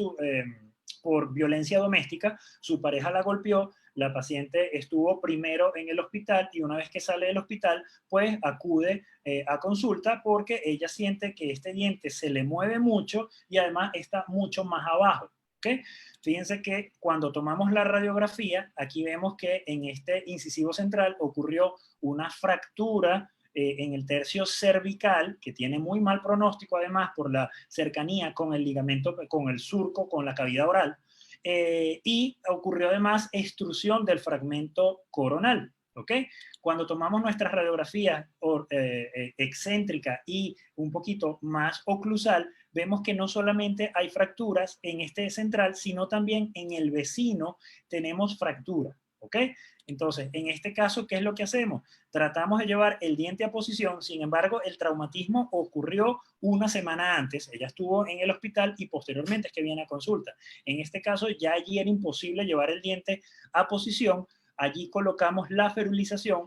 por violencia doméstica. Su pareja la golpeó, la paciente estuvo primero en el hospital y una vez que sale del hospital, pues acude a consulta porque ella siente que este diente se le mueve mucho y además está mucho más abajo. ¿Okay? Fíjense que cuando tomamos la radiografía, aquí vemos que en este incisivo central ocurrió una fractura en el tercio cervical, que tiene muy mal pronóstico además por la cercanía con el ligamento, con el surco, con la cavidad oral, y ocurrió además extrusión del fragmento coronal. ¿Ok? Cuando tomamos nuestras radiografías excéntrica y un poquito más oclusal, vemos que no solamente hay fracturas en este central, sino también en el vecino tenemos fractura. ¿Ok? Entonces, en este caso, ¿qué es lo que hacemos? Tratamos de llevar el diente a posición, sin embargo, el traumatismo ocurrió una semana antes, ella estuvo en el hospital y posteriormente es que viene a consulta. En este caso, ya allí era imposible llevar el diente a posición. Allí colocamos la ferulización.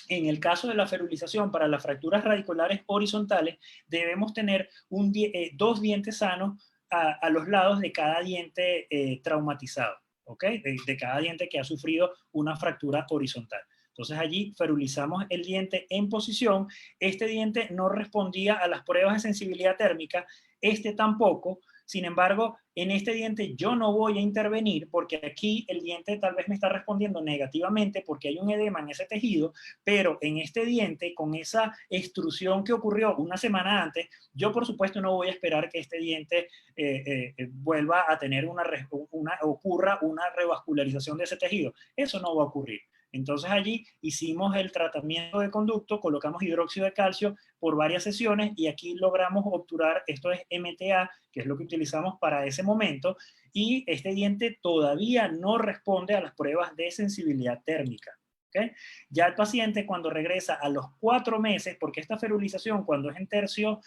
En el caso de la ferulización para las fracturas radiculares horizontales, debemos tener 2 dientes sanos a los lados de cada diente traumatizado, ¿ok? De cada diente que ha sufrido una fractura horizontal. Entonces allí ferulizamos el diente en posición. Este diente no respondía a las pruebas de sensibilidad térmica, este tampoco. Sin embargo, en este diente yo no voy a intervenir porque aquí el diente tal vez me está respondiendo negativamente porque hay un edema en ese tejido, pero en este diente, con esa extrusión que ocurrió una semana antes, yo por supuesto no voy a esperar que este diente vuelva a tener ocurra una revascularización de ese tejido. Eso no va a ocurrir. Entonces allí hicimos el tratamiento de conducto, colocamos hidróxido de calcio por varias sesiones y aquí logramos obturar, esto es MTA, que es lo que utilizamos para ese momento, y este diente todavía no responde a las pruebas de sensibilidad térmica. ¿Okay? Ya el paciente cuando regresa a los 4 meses, porque esta ferulización cuando es en tercio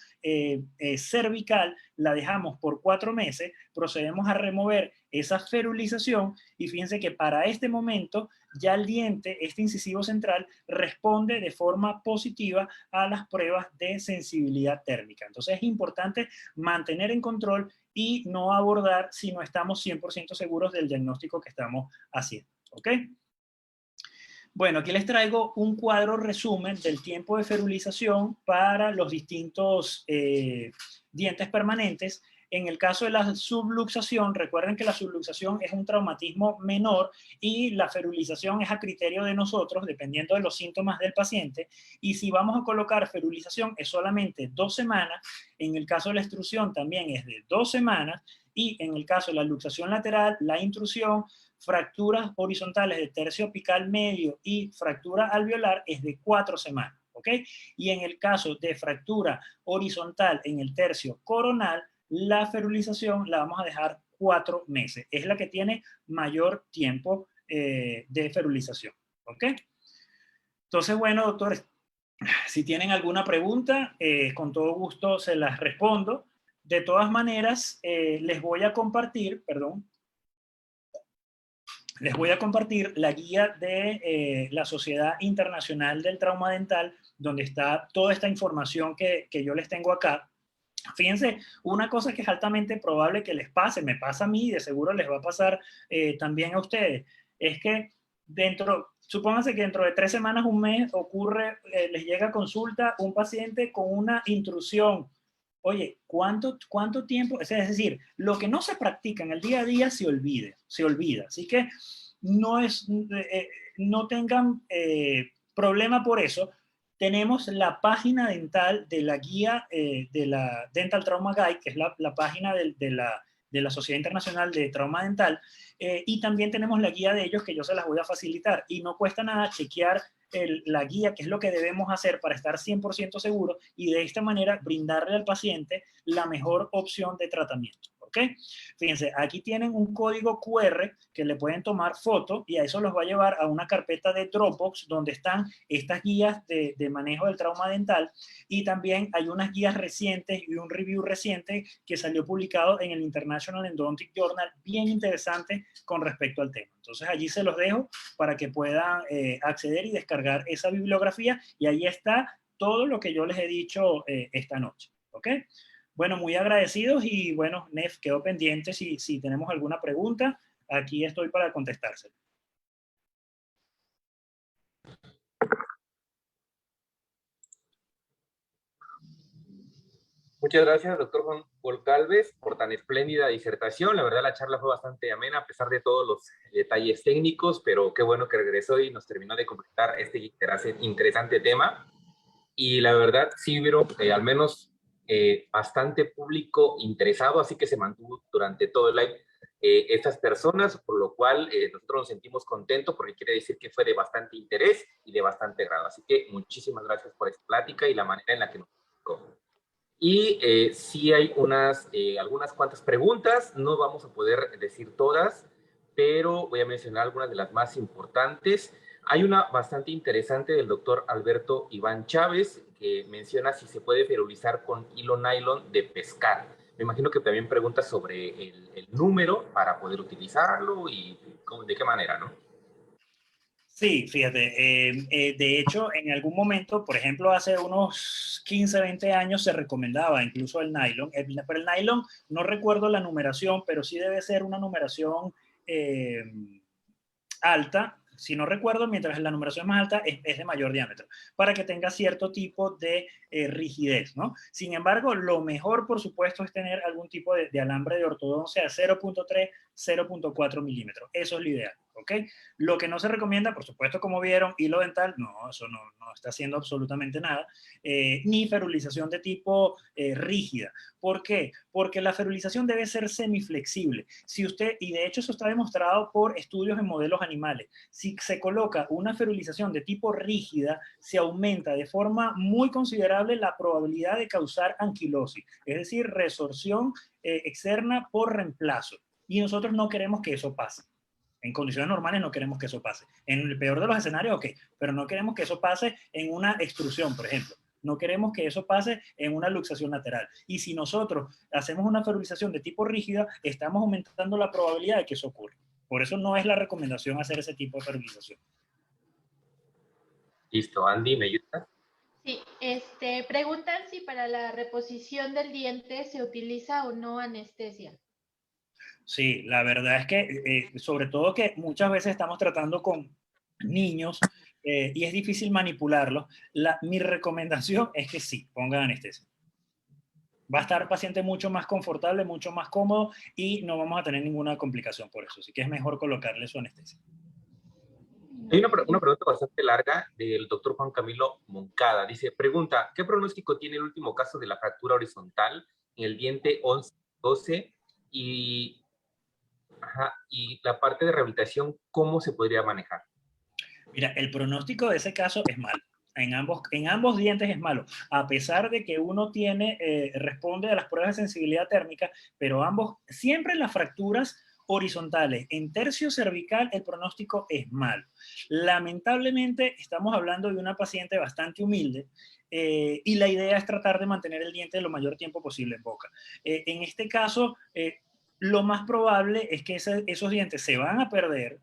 cervical, la dejamos por 4 meses, procedemos a remover esa ferulización y fíjense que para este momento ya el diente, este incisivo central, responde de forma positiva a las pruebas de sensibilidad térmica. Entonces es importante mantener en control y no abordar si no estamos 100% seguros del diagnóstico que estamos haciendo. ¿Ok? Bueno, aquí les traigo un cuadro resumen del tiempo de ferulización para los distintos dientes permanentes. En el caso de la subluxación, recuerden que la subluxación es un traumatismo menor y la ferulización es a criterio de nosotros, dependiendo de los síntomas del paciente. Y si vamos a colocar ferulización es solamente 2 semanas. En el caso de la extrusión también es de 2 semanas. Y en el caso de la luxación lateral, la intrusión, fracturas horizontales de tercio apical medio y fractura alveolar es de 4 semanas, ¿ok? Y en el caso de fractura horizontal en el tercio coronal, la ferulización la vamos a dejar 4 meses. Es la que tiene mayor tiempo de ferulización, ¿ok? Entonces, bueno, doctores, si tienen alguna pregunta, con todo gusto se las respondo. De todas maneras, les voy a compartir, les voy a compartir la guía de la Sociedad Internacional del Trauma Dental, donde está toda esta información que yo les tengo acá. Fíjense, una cosa que es altamente probable que les pase, me pasa a mí y de seguro les va a pasar también a ustedes, es que supónganse que dentro de 3 semanas, un mes, les llega a consulta un paciente con una intrusión. Oye, ¿cuánto tiempo? Es decir, lo que no se practica en el día a día se olvida. Así que no tengan problema por eso. Tenemos la página dental de la guía de la Dental Trauma Guide, que es la página de la Sociedad Internacional de Trauma Dental, y también tenemos la guía de ellos que yo se las voy a facilitar. Y no cuesta nada chequear la guía, que es lo que debemos hacer para estar 100% seguros y de esta manera brindarle al paciente la mejor opción de tratamiento. ¿Ok? Fíjense, aquí tienen un código QR que le pueden tomar foto y a eso los va a llevar a una carpeta de Dropbox donde están estas guías de manejo del trauma dental y también hay unas guías recientes y un review reciente que salió publicado en el International Endodontic Journal, bien interesante con respecto al tema. Entonces allí se los dejo para que puedan acceder y descargar esa bibliografía y ahí está todo lo que yo les he dicho esta noche. ¿Ok? Bueno, muy agradecidos y bueno, Nef, quedo pendiente si tenemos alguna pregunta. Aquí estoy para contestársela. Muchas gracias, doctor Juan Goncalves, por tan espléndida disertación. La verdad, la charla fue bastante amena, a pesar de todos los detalles técnicos, pero qué bueno que regresó y nos terminó de completar este interesante tema. Y la verdad, sí vieron al menos bastante público interesado, así que se mantuvo durante todo el live estas personas, por lo cual nosotros nos sentimos contentos porque quiere decir que fue de bastante interés y de bastante agrado. Así que muchísimas gracias por esta plática y la manera en la que nos explicó. Y sí hay algunas cuantas preguntas, no vamos a poder decir todas, pero voy a mencionar algunas de las más importantes. Hay una bastante interesante del doctor Alberto Iván Chávez, que menciona si se puede ferulizar con hilo nylon de pescar. Me imagino que también pregunta sobre el número para poder utilizarlo y de qué manera, ¿no? Sí, fíjate, de hecho, en algún momento, por ejemplo, hace unos 15, 20 años se recomendaba incluso el nylon, pero el nylon, no recuerdo la numeración, pero sí debe ser una numeración alta, si no recuerdo, mientras la numeración más alta es de mayor diámetro, para que tenga cierto tipo de rigidez, ¿no? Sin embargo, lo mejor, por supuesto, es tener algún tipo de alambre de ortodoncia de 0.3, 0.4 milímetros. Eso es lo ideal, ¿ok? Lo que no se recomienda, por supuesto, como vieron, hilo dental, no, eso no está haciendo absolutamente nada, ni ferulización de tipo rígida. ¿Por qué? Porque la ferulización debe ser semiflexible. Si usted, y de hecho eso está demostrado por estudios en modelos animales, si se coloca una ferulización de tipo rígida, se aumenta de forma muy considerable la probabilidad de causar anquilosis, es decir, resorción externa por reemplazo. Y nosotros no queremos que eso pase. En condiciones normales no queremos que eso pase. En el peor de los escenarios, ok, pero no queremos que eso pase en una extrusión, por ejemplo. No queremos que eso pase en una luxación lateral. Y si nosotros hacemos una ferulización de tipo rígida, estamos aumentando la probabilidad de que eso ocurra. Por eso no es la recomendación hacer ese tipo de ferulización. Listo, Andy, ¿me ayudas? Sí, preguntan si para la reposición del diente se utiliza o no anestesia. Sí, la verdad es que, sobre todo que muchas veces estamos tratando con niños y es difícil manipularlos. Mi recomendación es que sí, pongan anestesia. Va a estar el paciente mucho más confortable, mucho más cómodo y no vamos a tener ninguna complicación por eso. Así que es mejor colocarle su anestesia. Hay una pregunta bastante larga del doctor Juan Camilo Moncada. Dice, pregunta, ¿qué pronóstico tiene el último caso de la fractura horizontal en el diente 11-12 y la parte de rehabilitación, cómo se podría manejar? Mira, el pronóstico de ese caso es malo. En ambos dientes es malo, a pesar de que uno responde a las pruebas de sensibilidad térmica, pero siempre las fracturas horizontales en tercio cervical, el pronóstico es malo. Lamentablemente, estamos hablando de una paciente bastante humilde y la idea es tratar de mantener el diente lo mayor tiempo posible en boca. En este caso, lo más probable es que esos dientes se van a perder,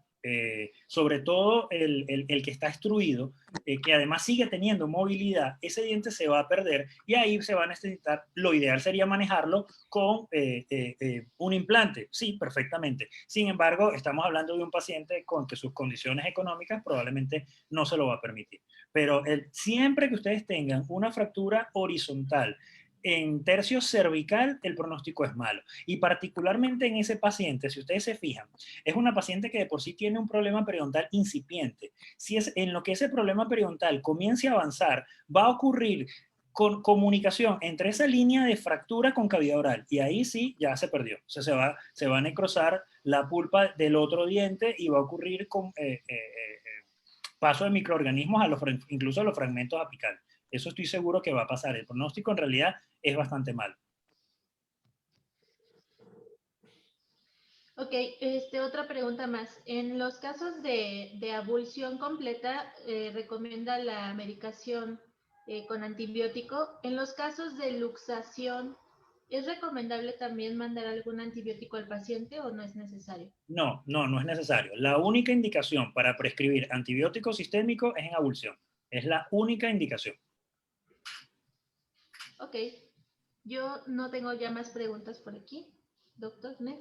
sobre todo el que está extruido, que además sigue teniendo movilidad, ese diente se va a perder y ahí se va a necesitar, lo ideal sería manejarlo con un implante, sí, perfectamente. Sin embargo, estamos hablando de un paciente con que sus condiciones económicas probablemente no se lo va a permitir. Pero siempre que ustedes tengan una fractura horizontal en tercio cervical, el pronóstico es malo. Y particularmente en ese paciente, si ustedes se fijan, es una paciente que de por sí tiene un problema periodontal incipiente. Si es en lo que ese problema periodontal comience a avanzar, va a ocurrir con comunicación entre esa línea de fractura con cavidad oral. Y ahí sí, ya se perdió. O sea, se va a necrosar la pulpa del otro diente y va a ocurrir con paso de microorganismos incluso a los fragmentos apicales. Eso estoy seguro que va a pasar. El pronóstico en realidad es bastante malo. Ok, otra pregunta más. En los casos de abulsión completa, recomienda la medicación con antibiótico. En los casos de luxación, ¿es recomendable también mandar algún antibiótico al paciente o no es necesario? No es necesario. La única indicación para prescribir antibiótico sistémico es en abulsión. Es la única indicación. Ok, yo no tengo ya más preguntas por aquí. Doctor Ned.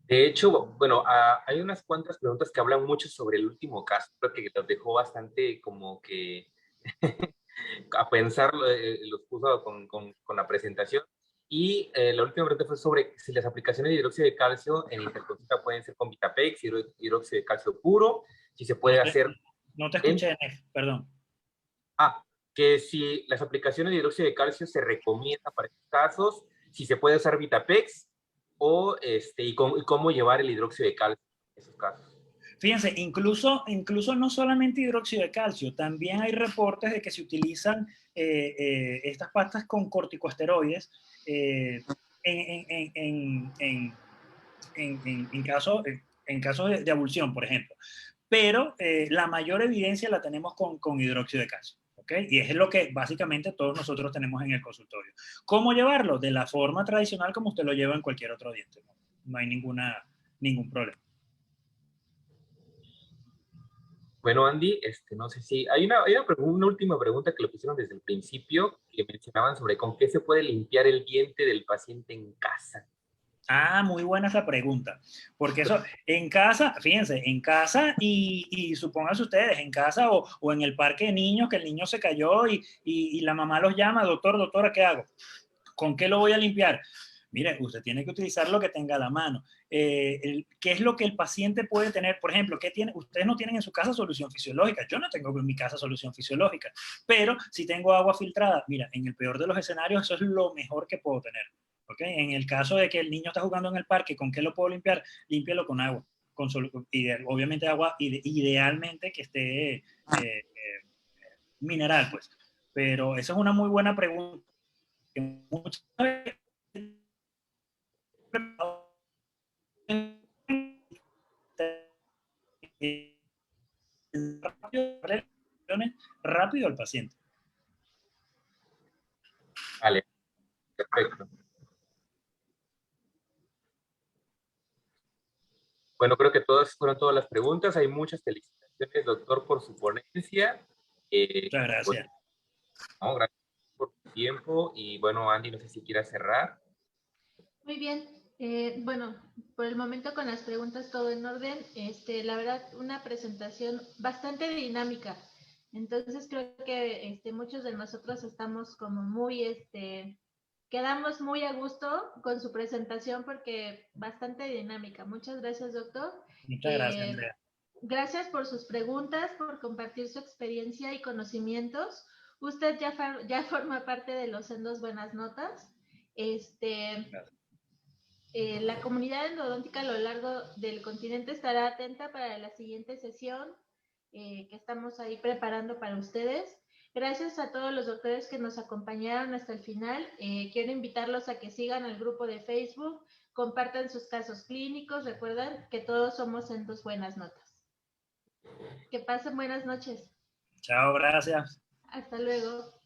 De hecho, bueno, hay unas cuantas preguntas que hablan mucho sobre el último caso, creo que los dejó bastante como que a pensar, los puso con la presentación. Y la última pregunta fue sobre si las aplicaciones de hidróxido de calcio en interconsulta pueden ser con Vitapex, hidróxido de calcio puro, si se puede hacer... No te escuché, perdón. Que si las aplicaciones de hidróxido de calcio se recomiendan para estos casos, si se puede usar Vitapex o y cómo llevar el hidróxido de calcio en esos casos. Fíjense, incluso no solamente hidróxido de calcio, también hay reportes de que se utilizan estas pastas con corticosteroides en casos de abulsión, por ejemplo. Pero la mayor evidencia la tenemos con hidróxido de calcio. ¿Okay? Y es lo que básicamente todos nosotros tenemos en el consultorio. ¿Cómo llevarlo? De la forma tradicional como usted lo lleva en cualquier otro diente. No hay ningún problema. Bueno, Andy, no sé si hay una última pregunta que lo pusieron desde el principio, que mencionaban sobre con qué se puede limpiar el diente del paciente en casa. Muy buena esa pregunta, porque eso en casa, fíjense, en casa y supónganse ustedes, en casa o en el parque de niños, que el niño se cayó y la mamá los llama, doctora, ¿qué hago? ¿Con qué lo voy a limpiar? Mire, usted tiene que utilizar lo que tenga a la mano. ¿Qué es lo que el paciente puede tener? Por ejemplo, ¿qué tiene? Ustedes no tienen en su casa solución fisiológica. Yo no tengo en mi casa solución fisiológica. Pero si tengo agua filtrada, mira, en el peor de los escenarios, eso es lo mejor que puedo tener. ¿Okay? En el caso de que el niño está jugando en el parque, ¿con qué lo puedo limpiar? Límpialo con agua. Obviamente agua idealmente que esté mineral, pues. Pero esa es una muy buena pregunta. Muchas veces rápido al paciente. Vale, perfecto. Bueno, creo que fueron todas las preguntas. Hay muchas felicitaciones, doctor, por su ponencia. Muchas Pues, gracias. no, gracias por tu tiempo. Y bueno, Andy, no sé si quieras cerrar. Muy bien. Bueno, por el momento con las preguntas todo en orden. La verdad, una presentación bastante dinámica. Entonces creo que muchos de nosotros estamos como muy, quedamos muy a gusto con su presentación porque bastante dinámica. Muchas gracias, doctor. Muchas gracias, Andrea. Gracias por sus preguntas, por compartir su experiencia y conocimientos. Usted ya forma parte de los Sendos Buenas Notas. La comunidad endodóntica a lo largo del continente estará atenta para la siguiente sesión que estamos ahí preparando para ustedes. Gracias a todos los doctores que nos acompañaron hasta el final. Quiero invitarlos a que sigan el grupo de Facebook, compartan sus casos clínicos. Recuerden que todos somos Sendos Buenas Notas. Que pasen buenas noches. Chao, gracias. Hasta luego.